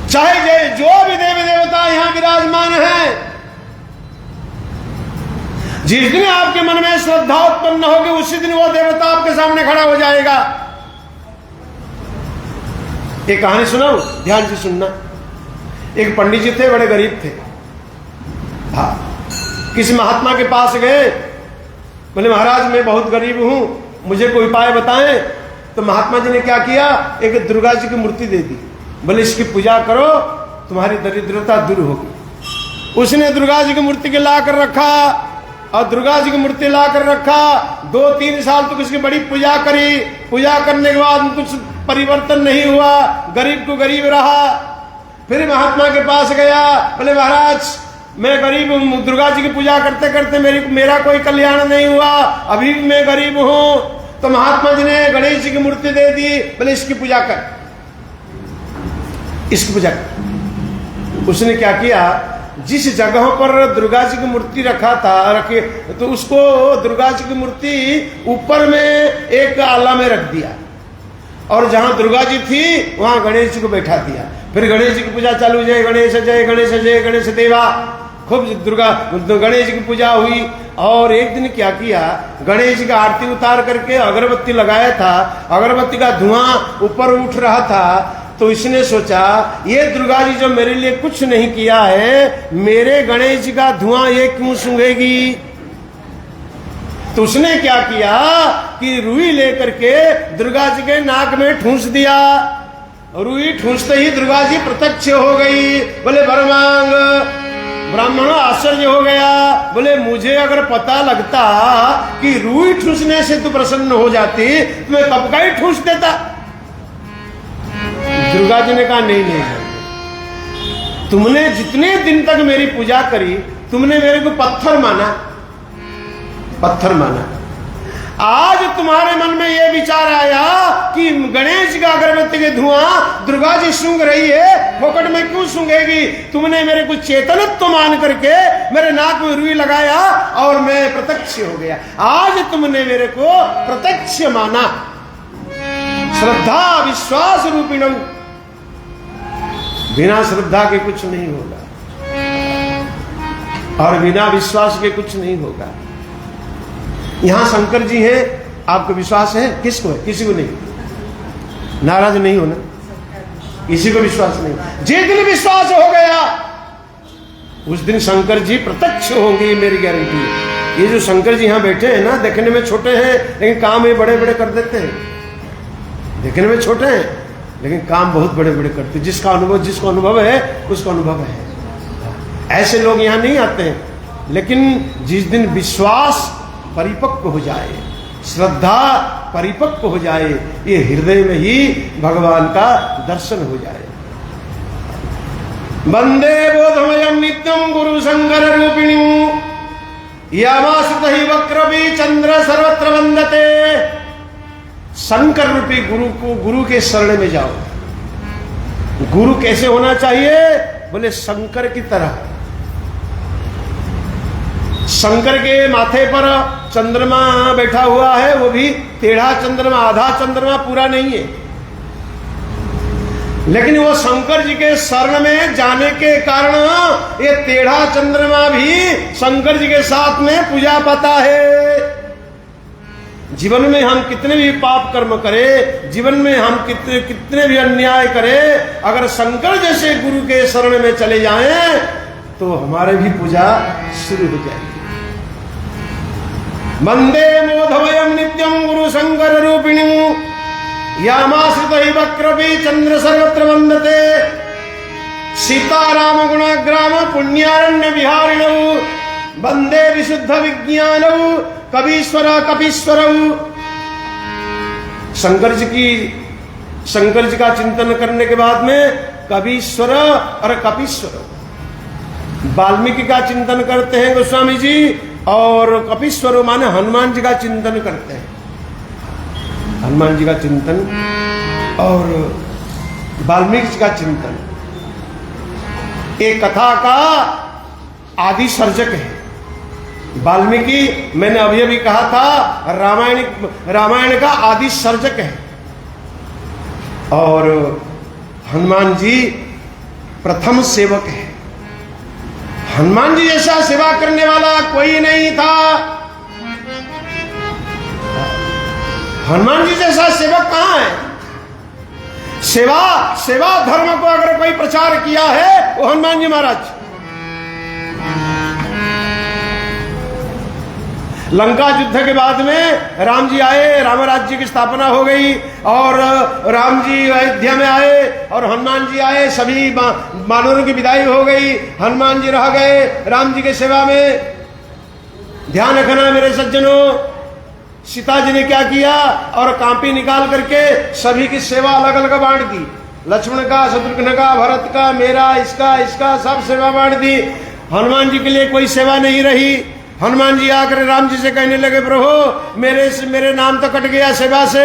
चाहे जो भी देवी देवता यहां विराजमान हैं, जिस दिन आपके मन में श्रद्धा उत्पन्न होगी, उसी दिन वो देवता आपके सामने खड़ा हो जाएगा। एक कहानी सुनाऊं, ध्यान से सुनना। एक पंडित जी थे, बड़े गरीब थे। हाँ, किसी महात्मा के पास गए, बोले महाराज मैं बहुत गरीब हूं, मुझे कोई उपाय बताएं। तो महात्मा जी ने क्या किया, एक दुर्गा जी की मूर्ति दे दी। बोले इसकी पूजा करो, तुम्हारी दरिद्रता दूर होगी। उसने दुर्गा जी की मूर्ति के ला कर रखा, और दुर्गा जी की मूर्ति ला कर रखा। 2-3 साल तक उसकी बड़ी पूजा करी। पूजा करने के बाद कुछ परिवर्तन नहीं हुआ, गरीब को गरीब रहा। फिर महात्मा के पास गया, बोले महाराज मैं गरीब हूं, दुर्गा जी की पूजा करते करते मेरा कोई कल्याण नहीं हुआ, अभी भी मैं गरीब हूं। तो महात्मा जी ने गणेश जी की मूर्ति दे दी, बोले इसकी पूजा कर, इसकी पूजा कर। उसने क्या किया, जिस जगह पर दुर्गा जी की मूर्ति रखे तो उसको दुर्गा जी की मूर्ति ऊपर में एक आला में रख दिया, और जहां दुर्गा जी थी वहां गणेश जी को बैठा दिया। फिर गणेश जी की पूजा चालू, जय गणेश जय गणेश जय गणेश देवा, खूब गणेश जी की पूजा हुई। और एक दिन क्या किया, गणेश जी का आरती उतार करके अगरबत्ती लगाया था, अगरबत्ती का धुआं ऊपर उठ रहा था, तो इसने सोचा ये दुर्गा जी जो मेरे लिए कुछ नहीं किया है, मेरे गणेश जी का धुआं ये क्यों सूंघेगी। तो उसने क्या किया कि रुई लेकर के दुर्गा जी के नाक में ठूंस दिया। रुई ठूंसते ही दुर्गा जी प्रत्यक्ष हो गई। बोले भरमांग, ब्राह्मण आश्चर्य हो गया। बोले मुझे अगर पता लगता कि रुई ठूंसने से तू प्रसन्न हो जाती तो मैं कब का ही ठूंस देता। दुर्गा जी ने कहा नहीं नहीं, तुमने जितने दिन तक मेरी पूजा करी तुमने मेरे को पत्थर माना, पत्थर माना। आज तुम्हारे मन में यह विचार आया कि गणेश का अगरबत्ती के धुआं दुर्गा जी सूंघ रही है, फोकट में क्यों सूंघेगी। तुमने मेरे को चेतनत्व मान करके मेरे नाक में रुई लगाया और मैं प्रत्यक्ष हो गया। आज तुमने मेरे को प्रत्यक्ष माना। श्रद्धा विश्वास रूपिण, बिना श्रद्धा के कुछ नहीं होगा और बिना विश्वास के कुछ नहीं होगा। यहां शंकर जी हैं, आपको विश्वास है? किसको है? किसी को नहीं। नाराज नहीं होना, किसी को विश्वास नहीं। जिस दिन विश्वास हो गया उस दिन शंकर जी प्रत्यक्ष होंगे, ये मेरी गारंटी है। ये जो शंकर जी यहां बैठे हैं ना, देखने में छोटे हैं लेकिन काम ये बड़े बड़े कर देते हैं। देखने में छोटे हैं लेकिन काम बहुत बड़े बड़े करते हैं। जिसको अनुभव है उसको अनुभव है। ऐसे लोग यहां नहीं आते हैं, लेकिन जिस दिन विश्वास परिपक्व हो जाए, श्रद्धा परिपक्व हो जाए, ये हृदय में ही भगवान का दर्शन हो जाए। वंदे बोधमयं नित्यं गुरु शंकर रूपिणी यामाश्रित ही वक्रवी चंद्र सर्वत्र वंदते। शंकर रूपी गुरु के शरण में जाओ। गुरु कैसे होना चाहिए? बोले शंकर की तरह। शंकर के माथे पर चंद्रमा बैठा हुआ है, वो भी टेढ़ा चंद्रमा, आधा चंद्रमा, पूरा नहीं है। लेकिन वो शंकर जी के शरण में जाने के कारण ये टेढ़ा चंद्रमा भी शंकर जी के साथ में पूजा पाता है। जीवन में हम कितने भी पाप कर्म करें, जीवन में हम कितने भी अन्याय करें, अगर शंकर जैसे गुरु के शरण में चले जाएं तो हमारे भी पूजा शुरू हो जाएगी। वंदे मोधमयं नित्यं गुरु शंकर रूपिणी यामाश्रित ही वक्रवी चंद्र सर्वत्र वंदते। सीताराम गुणग्राम पुण्यारण्य विहारिणौ वंदे विशुद्ध विज्ञानौ कवीश्वर कपीश्वरौ। शंकर जी का चिंतन करने के बाद में कवीश्वर और कपीश्वर, वाल्मीकि का चिंतन करते हैं गोस्वामी जी, और कपीश्वर माने हनुमान जी का चिंतन करते हैं। हनुमान जी का चिंतन और वाल्मीकि जी का चिंतन एक कथा का आदि सर्जक है। वाल्मीकि मैंने अभी कहा था रामायण का आदि सर्जक है, और हनुमान जी प्रथम सेवक है। हनुमान जी जैसा सेवा करने वाला कोई नहीं था। हनुमान जी जैसा सेवक कहां है? सेवा धर्म को अगर कोई प्रचार किया है वो हनुमान जी महाराज। लंका युद्ध के बाद में राम जी आए, राम राज्य की स्थापना हो गई, और राम जी अयोध्या में आए और हनुमान जी आए, सभी वानरों की विदाई हो गई, हनुमान जी रह गए राम जी के सेवा में। ध्यान रखना मेरे सज्जनों, सीता जी ने क्या किया, और कांपी निकाल करके सभी की सेवा अलग अलग बांट दी। लक्ष्मण का, शत्रुघ्न का, भरत का, मेरा, इसका सब सेवा बांट दी। हनुमान जी के लिए कोई सेवा नहीं रही। हनुमान जी आकर राम जी से कहने लगे, प्रभु मेरे नाम तो कट गया सेवा से,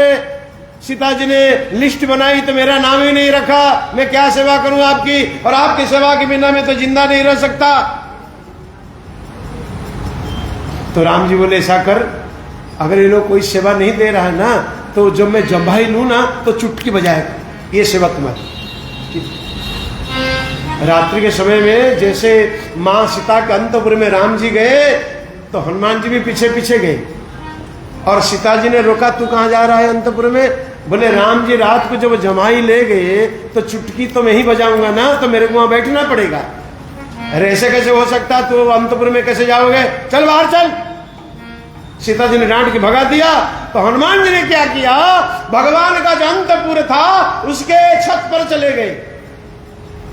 सीता जी ने लिस्ट बनाई तो मेरा नाम ही नहीं रखा, मैं क्या सेवा करूं आपकी, और आपकी सेवा के बिना मैं तो जिंदा नहीं रह सकता। तो राम जी बोले ऐसा कर, अगर ये लोग कोई सेवा नहीं दे रहा है ना, तो जब मैं जम्भाई लूं ना तो चुटकी बजाएगा, ये सेवा तुम्हारी। रात्रि के समय में जैसे मां सीता के अंतपुर में राम जी गए तो हनुमान जी भी पीछे पीछे गए, और सीता जी ने रोका, तू कहां जा रहा है अंतपुर में? बोले राम जी रात को जब जमाई ले गए तो चुटकी तो मैं ही बजाऊंगा ना, तो मेरे को वहां बैठना पड़ेगा। अरे ऐसे कैसे हो सकता, तो अंतपुर में कैसे जाओगे, चल बाहर चल। सीता जी ने डांट के भगा दिया। तो हनुमान जी ने क्या किया, भगवान का जो अंतपुर था उसके छत पर चले गए।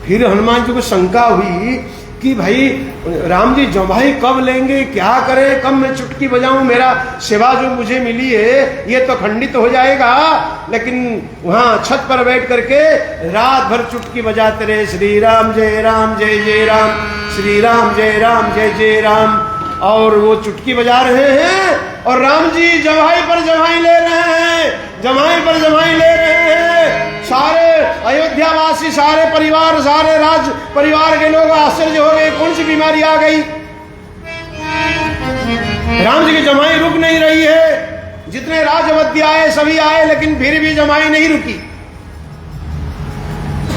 फिर हनुमान जी को शंका हुई कि भाई राम जी जम्भाई कब लेंगे, क्या करें, कब मैं चुटकी बजाऊं, मेरा सेवा जो मुझे मिली है ये तो खंडित हो जाएगा। लेकिन वहां छत पर बैठ करके रात भर चुटकी बजाते रहे, श्री राम जय जय राम, श्री राम जय जय राम। और वो चुटकी बजा रहे हैं और राम जी जम्हाई पर जम्हाई ले रहे हैं, जम्हाई पर जम्हाई ले रहे हैं। सारे अयोध्यावासी, सारे परिवार, सारे राज परिवार के लोग आश्चर्य हो गए, कौन सी बीमारी आ गई, राम जी की जमाई रुक नहीं रही है। जितने राजवद्य आए सभी आए, लेकिन फिर भी जमाई नहीं रुकी।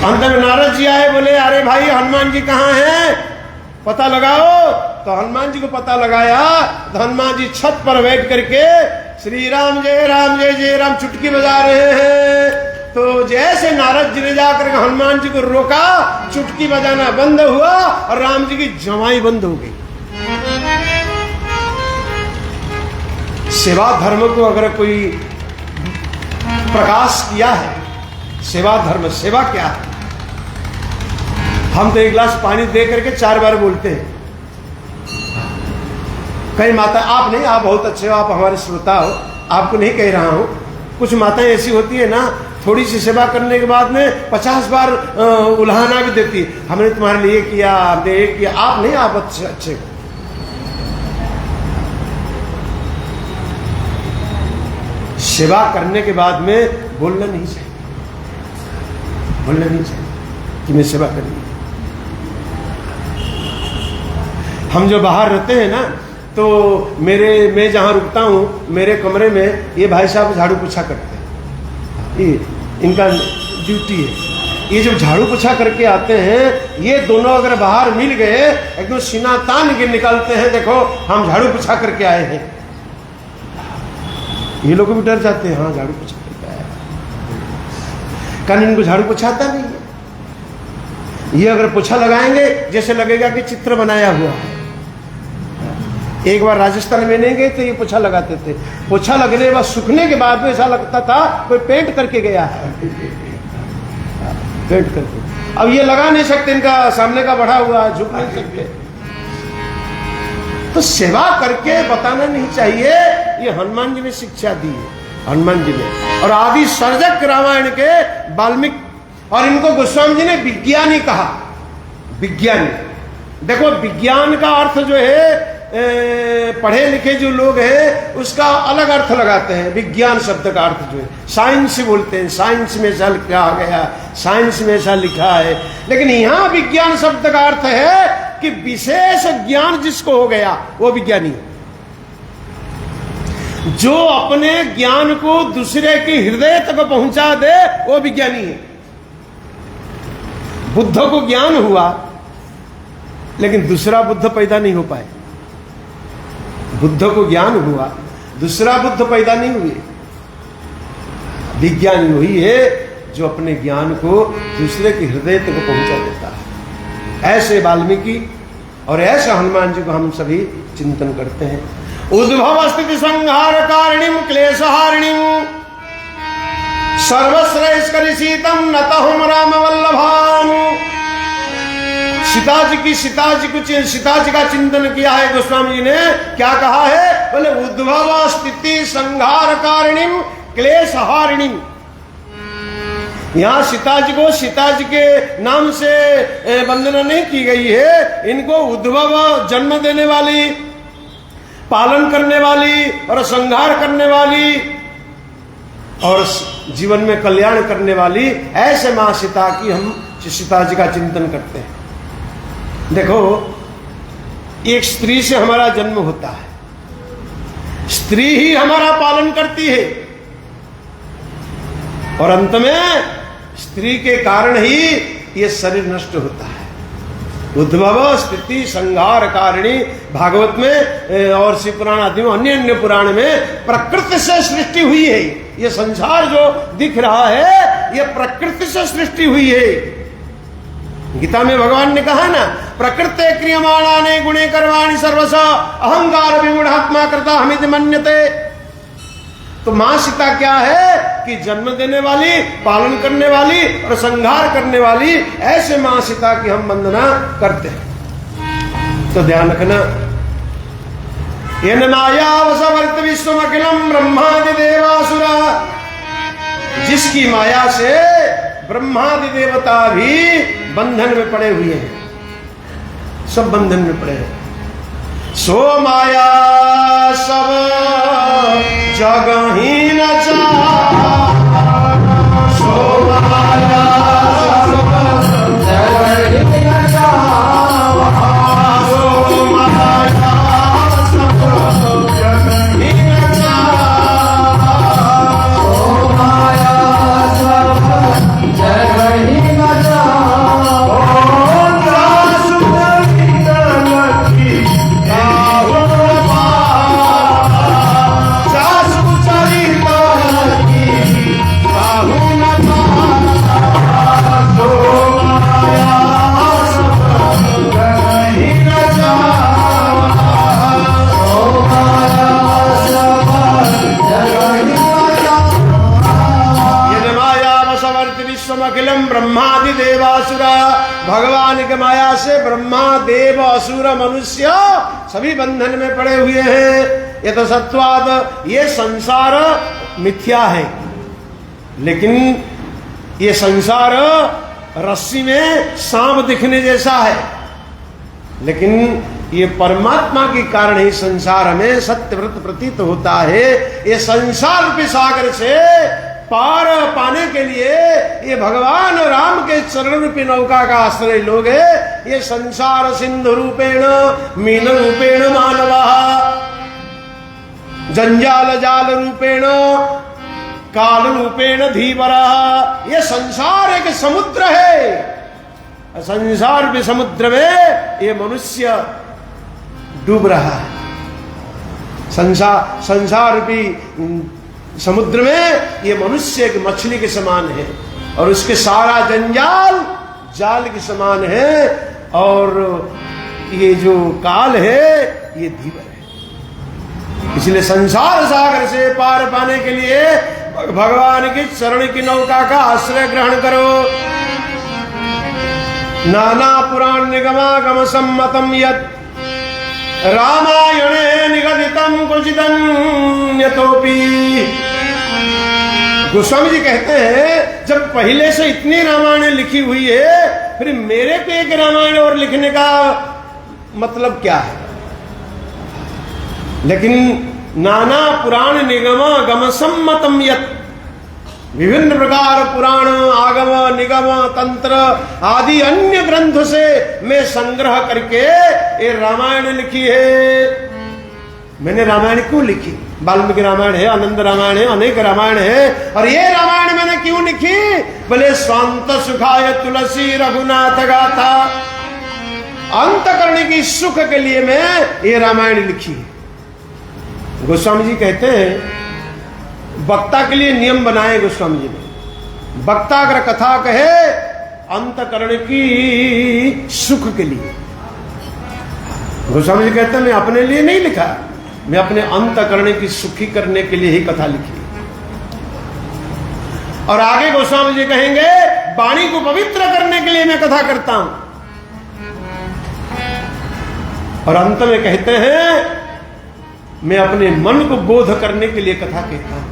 अंत में नारद जी आए, बोले अरे भाई हनुमान जी कहाँ हैं, पता लगाओ। तो हनुमान जी को पता लगाया, तो हनुमान जी छत पर बैठ करके श्री राम जय राम चुटकी बजा रहे हैं। तो जैसे नारद जी ने जाकर हनुमान जी को रोका, चुटकी बजाना बंद हुआ और राम जी की जमाई बंद हो गई। सेवा धर्म को अगर कोई प्रकाश किया है, सेवा धर्म, सेवा क्या है? हम तो एक गिलास पानी दे करके 4 बार बोलते हैं। कई माता, आप नहीं, आप बहुत अच्छे हो, आप हमारे श्रोता हो, आपको नहीं कह रहा हूं, कुछ माताएं ऐसी होती है ना, थोड़ी सी सेवा करने के बाद में 50 बार उल्हाना भी देती है, हमने तुम्हारे लिए किया, हमने ये किया। आप नहीं, आप अच्छे हो। सेवा करने के बाद में बोलना नहीं चाहिए, बोलना नहीं चाहिए कि मैं सेवा करूंगी। हम जो बाहर रहते हैं ना, तो मैं जहां रुकता हूं, मेरे कमरे में ये भाई साहब झाड़ू पोछा करते हैं, ये इनका ड्यूटी है। ये जब झाड़ू पोछा करके आते हैं, ये दोनों अगर बाहर मिल गए, एकदम सीना तान के निकलते हैं, देखो हम झाड़ू पोछा करके आए हैं। ये लोग भी डर जाते हैं, हाँ झाड़ू पोछा करके आए, कारण इनको झाड़ू पोछाता नहीं है। ये अगर पोछा लगाएंगे जैसे लगेगा कि चित्र बनाया हुआ है। एक बार राजस्थान में नहीं गए तो ये पोछा लगाते थे, पोछा लगने के बाद सूखने के बाद में ऐसा लगता था कोई पेंट करके गया है, पेंट करके। अब ये लगा नहीं सकते, इनका सामने का बढ़ा हुआ है, झुक नहीं सकते। तो सेवा करके बताना नहीं चाहिए, ये हनुमान जी ने शिक्षा दी है, हनुमान जी ने। और आदि सर्जक रामायण के वाल्मीकि, और इनको गोस्वामी जी ने विज्ञानी कहा। विज्ञानी, देखो विज्ञान का अर्थ जो है, पढ़े लिखे जो लोग हैं उसका अलग अर्थ लगाते हैं। विज्ञान शब्द का अर्थ जो है साइंस बोलते हैं, साइंस में ऐसा कहा गया, साइंस में ऐसा लिखा है। लेकिन यहां विज्ञान शब्द का अर्थ है कि विशेष ज्ञान जिसको हो गया वो विज्ञानी है, जो अपने ज्ञान को दूसरे के हृदय तक पहुंचा दे वो विज्ञानी है। बुद्ध को ज्ञान हुआ लेकिन दूसरा बुद्ध पैदा नहीं हो पाए। बुद्ध को ज्ञान हुआ, दूसरा बुद्ध पैदा नहीं हुए। विज्ञानी वही है जो अपने ज्ञान को दूसरे के हृदय तक पहुंचा देता है। ऐसे वाल्मीकि और ऐसे हनुमान जी को हम सभी चिंतन करते हैं। उद्भव स्थिति संहार कारिणीम क्लेशहारिणीम सर्वश्रेष्ठरीतम नतहुम राम वल्लभाम। सीता जी का चिंतन किया है गोस्वामी जी ने। क्या कहा है? बोले उद्भव स्थिति संहार कारिणीम क्लेशहारिणीम। यहां सीता जी के नाम से वंदना नहीं की गई है। इनको उद्भव जन्म देने वाली, पालन करने वाली और संहार करने वाली, और जीवन में कल्याण करने वाली ऐसे मां सीता की हम सीता जी का चिंतन करते हैं। देखो, एक स्त्री से हमारा जन्म होता है, स्त्री ही हमारा पालन करती है और अंत में स्त्री के कारण ही ये शरीर नष्ट होता है। उद्भव स्थिति संहार कारिणी भागवत में और शिव पुराण आदि में अन्य अन्य पुराण में प्रकृति से सृष्टि हुई है। ये संसार जो दिख रहा है ये प्रकृति से सृष्टि हुई है। गीता में भगवान ने कहा ना, प्रकृते क्रियमाणानि गुणे कर्माणि सर्वश अहंकार विमूढ़ात्मा कृता हमिति मन्यते। तो मां सीता क्या है कि जन्म देने वाली, पालन करने वाली और संहार करने वाली, ऐसे मां सीता की हम वंदना करते हैं। तो ध्यान रखना, येन माया वशवर्त विश्वम अखिलम ब्रह्मादि देवासुरा, जिसकी माया से ब्रह्मादि देवता भी बंधन में पड़े हुए हैं, सब बंधन में पड़े हैं। सो माया सब जगही न सो माया सब जगही न सो माया सब जगही न सो माया सब जगही न अखिलम ब्रह्मादि देवासुरा, भगवान की माया से ब्रह्मा देव असुर मनुष्य सभी बंधन में पड़े हुए हैं। ये तो सत्वाद, ये संसार मिथ्या है, लेकिन ये संसार रस्सी में सांप दिखने जैसा है, लेकिन ये परमात्मा के कारण ही संसार हमें सत्यव्रत प्रतीत होता है। ये संसार रूपी सागर से पार पाने के लिए ये भगवान राम के चरण रूपी नौका का आश्रय लोग है। ये संसार सिंधु रूपेण मीन रूपेण मानवा, जंजाल जाल रूपेण काल रूपेण धीवरा। ये संसार एक समुद्र है, संसार के समुद्र में ये मनुष्य डूब रहा है। संसार रूपी समुद्र में ये मनुष्य एक मछली के समान है और उसके सारा जंजाल जाल के समान है, और ये जो काल है ये धीवर है। इसलिए संसार सागर से पार पाने के लिए भगवान की चरण की नौका का आश्रय ग्रहण करो। नाना पुराण निगमागम सम्मतम यत् रामायणे निगदितम कुचिदन्यतोपि। गोस्वामी जी कहते हैं, जब पहले से इतनी रामायण लिखी हुई है, फिर मेरे को एक रामायण और लिखने का मतलब क्या है? लेकिन नाना पुराण निगम गम सम्मतम यत्, विभिन्न प्रकार पुराण आगम निगम तंत्र आदि अन्य ग्रंथों से मैं संग्रह करके ये रामायण लिखी है। मैंने रामायण क्यों लिखी? वाल्मीकि रामायण है, आनंद रामायण है, अनेक रामायण है, और ये रामायण मैंने क्यों लिखी? बोले स्वांत सुखाय तुलसी रघुनाथ गाथा, अंतकरण की सुख के लिए मैं ये रामायण लिखी। गोस्वामी जी कहते हैं, वक्ता के लिए नियम बनाए गोस्वामी जी ने। वक्ता अगर कथा कहे अंतकरण की सुख के लिए, गोस्वामी जी कहते हैं मैं अपने लिए नहीं लिखा, मैं अपने अंतकरण की सुखी करने के लिए ही कथा लिखी। और आगे गोस्वामी जी कहेंगे वाणी को पवित्र करने के लिए मैं कथा करता हूं। और अंत में कहते हैं मैं अपने मन को बोध करने के लिए कथा कहता हूं।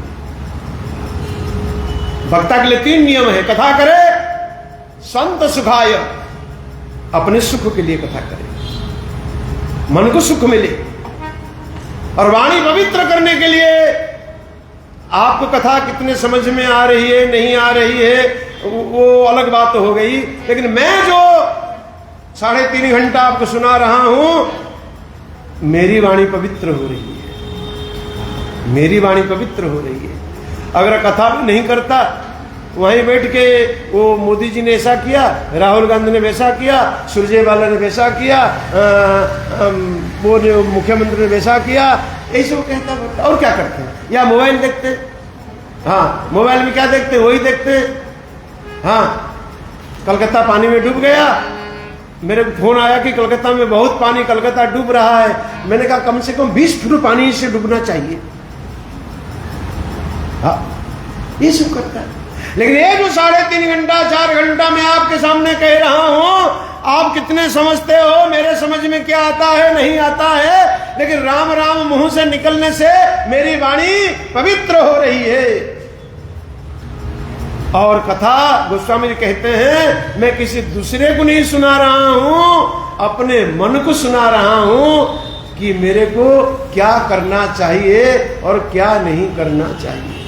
वक्ता के लिए 3 नियम है। कथा करे संत सुखाय, अपने सुख के लिए कथा करे, मन को सुख मिले। और वाणी पवित्र करने के लिए आपको कथा कितने समझ में आ रही है नहीं आ रही है वो अलग बात हो गई, लेकिन मैं जो 3.5 घंटा आपको सुना रहा हूं, मेरी वाणी पवित्र हो रही है, मेरी वाणी पवित्र हो रही है। अगर कथा भी नहीं करता, वहीं बैठ के वो मोदी जी ने ऐसा किया, राहुल गांधी ने वैसा किया, सुरजेवाला ने वैसा किया, वो मुख्यमंत्री ने वैसा किया, ऐसे वो कहता बोलता। और क्या करते हैं? या मोबाइल देखते हैं। हाँ, मोबाइल में क्या देखते हैं? वही देखते हैं। हाँ, कलकत्ता पानी में डूब गया, मेरे फोन आया कि कलकत्ता में बहुत पानी, कलकत्ता डूब रहा है। मैंने कहा कम से कम 20 फुट पानी से डूबना चाहिए। हाँ, ये सब करता है। लेकिन ये जो 3.5 घंटा 4 घंटा मैं आपके सामने कह रहा हूं, आप कितने समझते हो, मेरे समझ में क्या आता है नहीं आता है, लेकिन राम राम मुंह से निकलने से मेरी वाणी पवित्र हो रही है। और कथा गोस्वामी जी कहते हैं, मैं किसी दूसरे को नहीं सुना रहा हूं, अपने मन को सुना रहा हूं कि मेरे को क्या करना चाहिए और क्या नहीं करना चाहिए।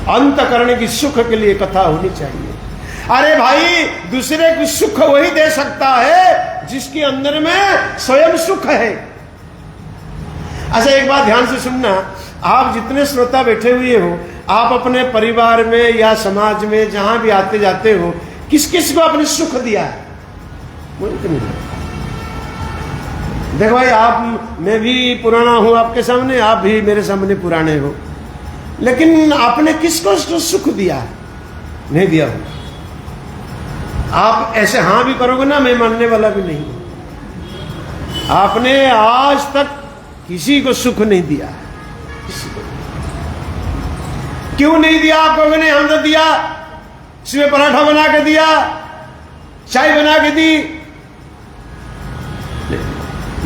अंतकरण की सुख के लिए कथा होनी चाहिए। अरे भाई, दूसरे को सुख वही दे सकता है जिसके अंदर में स्वयं सुख है। अच्छा, एक बात ध्यान से सुनना, आप जितने श्रोता बैठे हुए हो, आप अपने परिवार में या समाज में जहां भी आते जाते हो, किस किस को आपने सुख दिया है? मुझे तो नहीं। देखो भाई, मैं भी पुराना हूं आपके सामने, आप भी मेरे सामने पुराने हो, लेकिन आपने किसको सुख दिया? नहीं दिया हो। आप ऐसे हाँ भी करोगे ना, मैं मानने वाला भी नहीं हूं। आपने आज तक किसी को सुख नहीं दिया। किसी को क्यों नहीं दिया? आप कहोगे नहीं, हम तो दिया, सुबह पराठा बना के दिया, चाय बना के दी।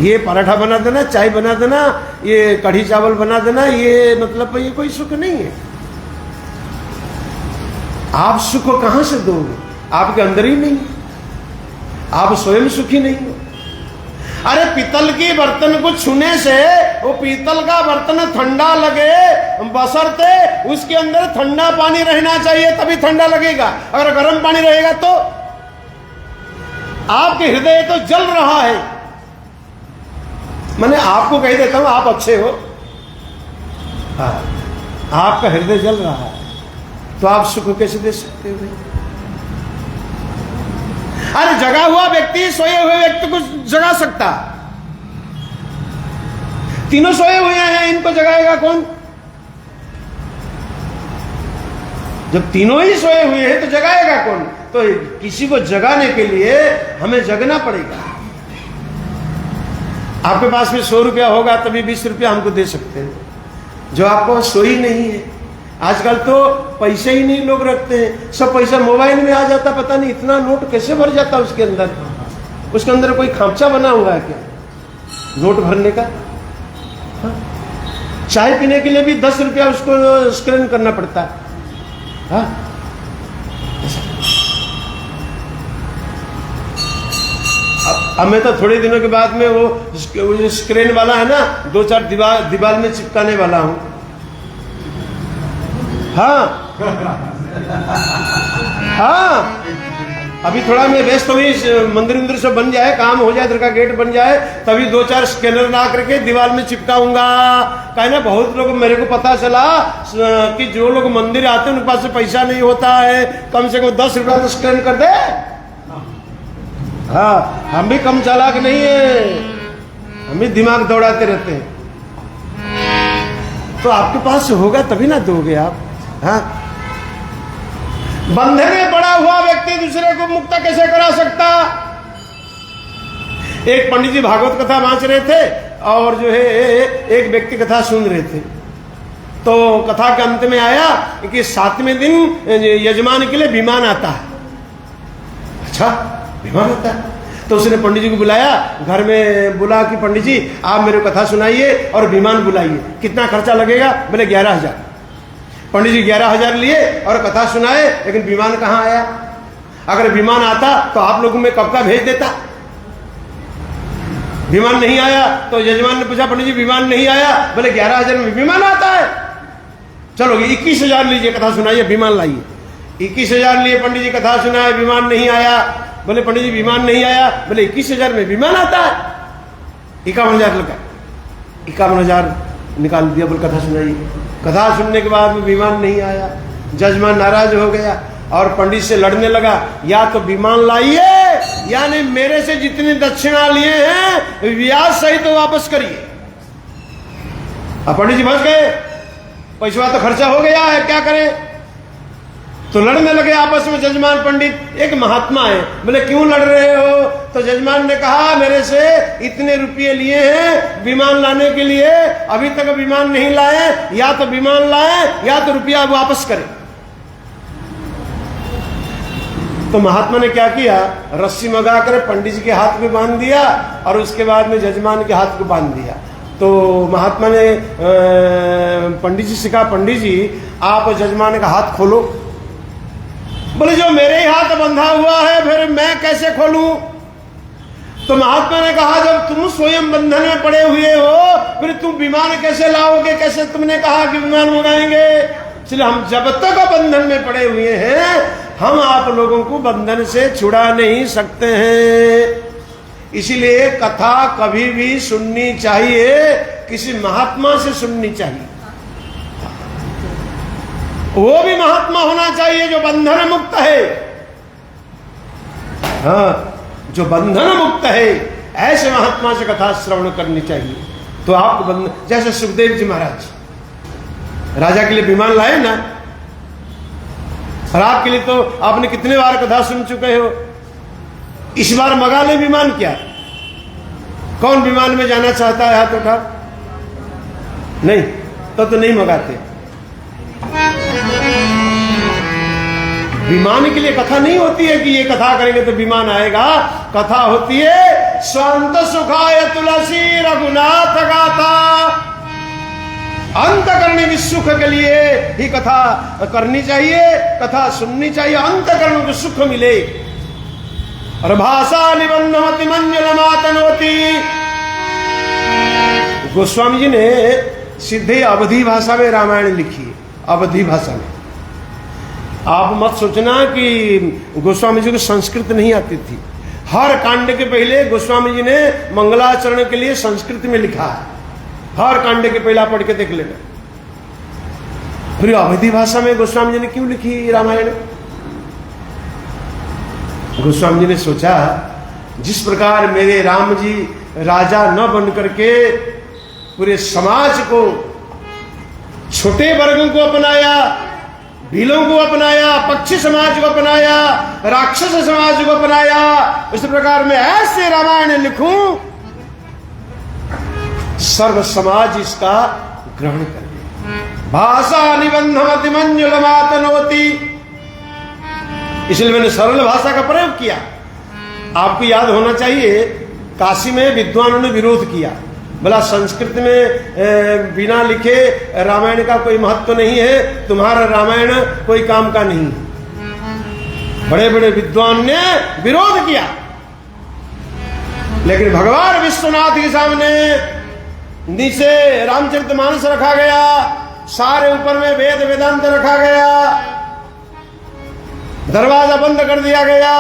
ये पराठा बना देना, चाय बना देना, ये कढ़ी चावल बना देना, ये मतलब ये कोई सुख नहीं है। आप सुख कहां से दोगे? आपके अंदर ही नहीं है, आप स्वयं सुखी नहीं हो। अरे, पीतल की बर्तन को छूने से वो पीतल का बर्तन ठंडा लगे, बशर्ते उसके अंदर ठंडा पानी रहना चाहिए, तभी ठंडा लगेगा। अगर गर्म पानी रहेगा तो आपके हृदय तो जल रहा है। मैंने आपको कह देता हूं, आप अच्छे हो, हाँ, आपका हृदय जल रहा है, तो आप सुख कैसे दे सकते हो? अरे, जगा हुआ व्यक्ति सोए हुए व्यक्ति को जगा सकता। तीनों सोए हुए हैं, इनको जगाएगा कौन? जब तीनों ही सोए हुए हैं तो जगाएगा कौन? तो किसी को जगाने के लिए हमें जगना पड़ेगा। आपके पास में 100 रुपया होगा तभी 20 रुपया हमको दे सकते हैं। जो आपको सोई नहीं है, आजकल तो पैसे ही नहीं लोग रखते हैं, सब पैसा मोबाइल में आ जाता। पता नहीं इतना नोट कैसे भर जाता उसके अंदर। उसके अंदर कोई खांचा बना हुआ है क्या नोट भरने का? हाँ? चाय पीने के लिए भी 10 रुपया उसको स्कैन करना पड़ता है। हाँ? अब मैं तो थोड़े दिनों के बाद में वो स्क्रीन वाला है ना, 2-4 दीवार में चिपकाने वाला हूं। हाँ, हाँ, अभी थोड़ा मैं व्यस्त हुई, मंदिर सब बन जाए, काम हो जाए, इधर का गेट बन जाए, तभी 2-4 स्कैनर ला करके दीवार में चिपकाऊंगा। कहना बहुत लोग, मेरे को पता चला कि जो लोग मंदिर आते हैं उनके पास पैसा नहीं होता है, कम से कम 10 रुपया तो स्कैन कर दे। हाँ, हम भी कम चालाक नहीं है, हम भी दिमाग दौड़ाते रहते हैं। तो आपके पास होगा तभी ना दोगे आप। हाँ, बंधे में पड़ा हुआ व्यक्ति दूसरे को मुक्त कैसे करा सकता? एक पंडित जी भागवत कथा वांच रहे थे और जो है एक व्यक्ति कथा सुन रहे थे। तो कथा के अंत में आया कि 7वें दिन यजमान के लिए विमान आता है। अच्छा, विमान आता है? तो उसने पंडित जी को बुलाया, घर में बुला कि पंडित जी आप मेरे को कथा सुनाइए और विमान बुलाइए, कितना खर्चा लगेगा? बोले 11,000। पंडित जी 11,000 लिए और कथा सुनाए, लेकिन विमान कहाँ आया? अगर विमान आता तो आप लोगों में कब का भेज देता। विमान नहीं आया तो यजमान ने पूछा पंडित जी विमान नहीं आया? बोले 11,000 में विमान आता है? चलो 21,000 लीजिए, कथा सुनाइए, विमान लाइए। 21,000 लिए पंडित जी, कथा सुनाए, विमान नहीं आया। बोले पंडित जी विमान नहीं आया। बोले 21,000 में विमान आता है? 51,000 लगा, 51,000 निकाल दिया। बोले कथा सुनाइए। कथा सुनने के बाद में विमान नहीं आया। जजमान नाराज हो गया और पंडित से लड़ने लगा, या तो विमान लाइए यानी मेरे से जितनी दक्षिणा लिए हैं ब्याज सहित तो वापस करिए। अब पंडित जी फंस गए, पैसा तो खर्चा हो गया है, क्या करें? तो लड़ने लगे आपस में जजमान पंडित। एक महात्मा है, बोले क्यों लड़ रहे हो? तो जजमान ने कहा मेरे से इतने रुपये लिए हैं विमान लाने के लिए, अभी तक विमान नहीं लाए, या तो विमान लाए या तो रुपया वापस करें। तो महात्मा ने क्या किया, रस्सी मंगा कर पंडित जी के हाथ में बांध दिया और उसके बाद में जजमान के हाथ को बांध दिया। तो महात्मा ने पंडित जी से कहा, पंडित जी आप जजमान का हाथ खोलो। बोले जो मेरे ही हाथ बंधा हुआ है फिर मैं कैसे खोलूं? तो महात्मा ने कहा जब तुम स्वयं बंधन में पड़े हुए हो फिर तुम विमान कैसे लाओगे? कैसे तुमने कहा कि विमान मंगाएंगे? इसलिए हम जब तक बंधन में पड़े हुए हैं हम आप लोगों को बंधन से छुड़ा नहीं सकते हैं। इसीलिए कथा कभी भी सुननी चाहिए, किसी महात्मा से सुननी चाहिए। वो भी महात्मा होना चाहिए जो बंधन मुक्त है। हाँ, जो बंधन मुक्त है ऐसे महात्मा से कथा श्रवण करनी चाहिए। तो आपको बंधन, जैसे सुखदेव जी महाराज राजा के लिए विमान लाए ना, और आपके लिए तो आपने कितने बार कथा सुन चुके हो। इस बार मंगा ले विमान। क्या कौन विमान में जाना चाहता है? हाथ उठा। नहीं तो नहीं मंगाते। विमान के लिए कथा नहीं होती है कि ये कथा करेंगे तो विमान आएगा। कथा होती है स्वांत सुखाय तुलसी रघुनाथ गाथा। अंतकरण की सुख के लिए ही कथा करनी चाहिए, कथा सुननी चाहिए, अंतकरण को सुख मिले। और भाषा निबंधमति मंजुल मातनोति। गोस्वामी जी ने सीधे अवधी भाषा में रामायण लिखी है, अवधी भाषा में। आप मत सोचना कि गोस्वामी जी को संस्कृत नहीं आती थी। हर कांड के पहले गोस्वामी जी ने मंगलाचरण के लिए संस्कृत में लिखा है। हर कांड के पहला पढ़ के देख लेना। फिर अवधी भाषा में गोस्वामी जी ने क्यों लिखी रामायण? गोस्वामी जी ने सोचा जिस प्रकार मेरे राम जी राजा न बन करके पूरे समाज को, छोटे वर्गों को अपनाया, भीलों को अपनाया, पक्षी समाज को अपनाया, राक्षस समाज को अपनाया, इस प्रकार मैं ऐसे रामायण लिखूं सर्व समाज इसका ग्रहण कर ले। भाषा निबंधमति मंजुल मातनोति। इसलिए मैंने सरल भाषा का प्रयोग किया। आपको याद होना चाहिए काशी में विद्वानों ने विरोध किया, बोला संस्कृत में बिना लिखे रामायण का कोई महत्व नहीं है, तुम्हारा रामायण कोई काम का नहीं है। बड़े बड़े विद्वान ने विरोध किया। लेकिन भगवान विश्वनाथ के सामने नीचे रामचरितमानस रखा गया, सारे ऊपर में वेद वेदांत रखा गया, दरवाजा बंद कर दिया गया,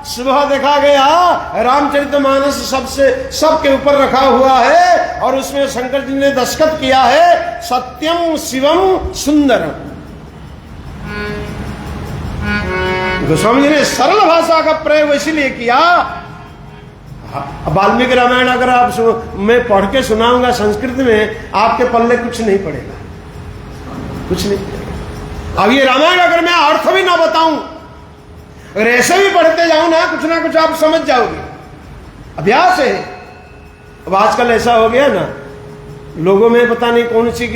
सुबह देखा गया रामचरितमानस सबके ऊपर रखा हुआ है और उसमें शंकर जी ने दस्तखत किया है सत्यम शिवम सुंदरम। गोस्वामी जी ने सरल भाषा का प्रयोग इसलिए किया। वाल्मीकि रामायण अगर आप मैं पढ़ के सुनाऊंगा संस्कृत में, आपके पल्ले कुछ नहीं पड़ेगा, कुछ नहीं पड़ेगा। अब ये रामायण अगर मैं अर्थ भी ना बताऊं, अगर ऐसे भी पढ़ते जाऊं ना कुछ आप समझ जाओगे। अभ्यास है। अब आजकल ऐसा हो गया ना, लोगों में पता नहीं कौन सी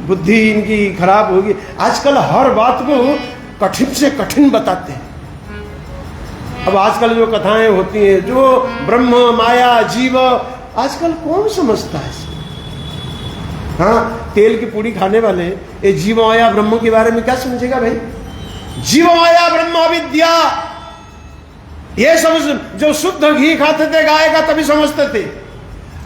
बुद्धि इनकी खराब होगी। आजकल हर बात को कठिन से कठिन बताते हैं। अब आजकल जो कथाएं होती हैं, जो ब्रह्म माया जीव, आजकल कौन समझता है? हाँ, तेल की पूड़ी खाने वाले ये जीव माया ब्रह्म के बारे में क्या समझेगा भाई? जीव माया ब्रह्म विद्या, ये समझ, जो शुद्ध घी खाते थे गाय का तभी समझते थे।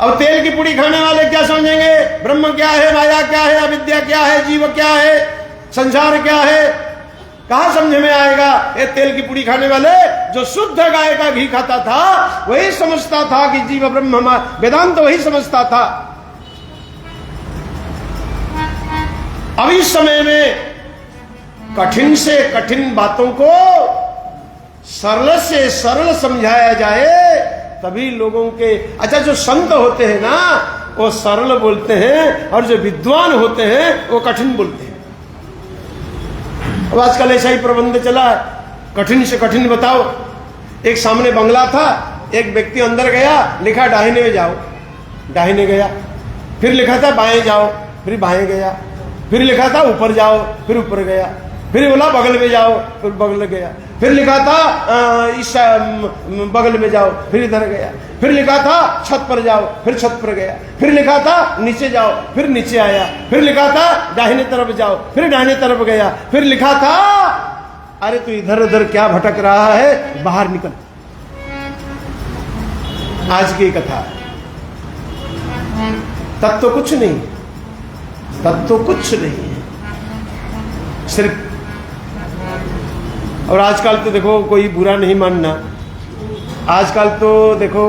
अब तेल की पूड़ी खाने वाले क्या समझेंगे? ब्रह्म क्या है, माया क्या है, अविद्या क्या है, जीव क्या है, संसार क्या है? कहां समझ में आएगा? ये तेल की पूड़ी खाने वाले जो शुद्ध गाय का घी खाता था वही समझता था कि जीव ब्रह्म, वेदांत वही समझता था। अब इस समय में कठिन से कठिन बातों को सरल से सरल समझाया जाए तभी लोगों के, अच्छा जो संत होते हैं ना वो सरल बोलते हैं और जो विद्वान होते हैं वो कठिन बोलते हैं। अब आजकल ऐसा ही प्रबंध चला है, कठिन से कठिन बताओ। एक सामने बंगला था, एक व्यक्ति अंदर गया, लिखा दाहिने में जाओ, दाहिने गया, फिर लिखा था बाएं जाओ, फिर बाएं गया, फिर लिखा था ऊपर जाओ, फिर ऊपर गया, फिर बोला बगल में जाओ, फिर बगल गया, फिर लिखा था इस बगल में जाओ, फिर इधर गया, फिर लिखा था छत पर जाओ, फिर छत पर गया, फिर लिखा था नीचे जाओ, फिर नीचे आया, फिर लिखा था दाहिने तरफ जाओ, फिर दाहिने तरफ गया, फिर लिखा था अरे तू इधर उधर क्या भटक रहा है, बाहर निकल। आज की कथा है। तब तो कुछ नहीं, तब तो कुछ नहीं है, सिर्फ। और आजकल तो देखो कोई बुरा नहीं मानना, आजकल तो देखो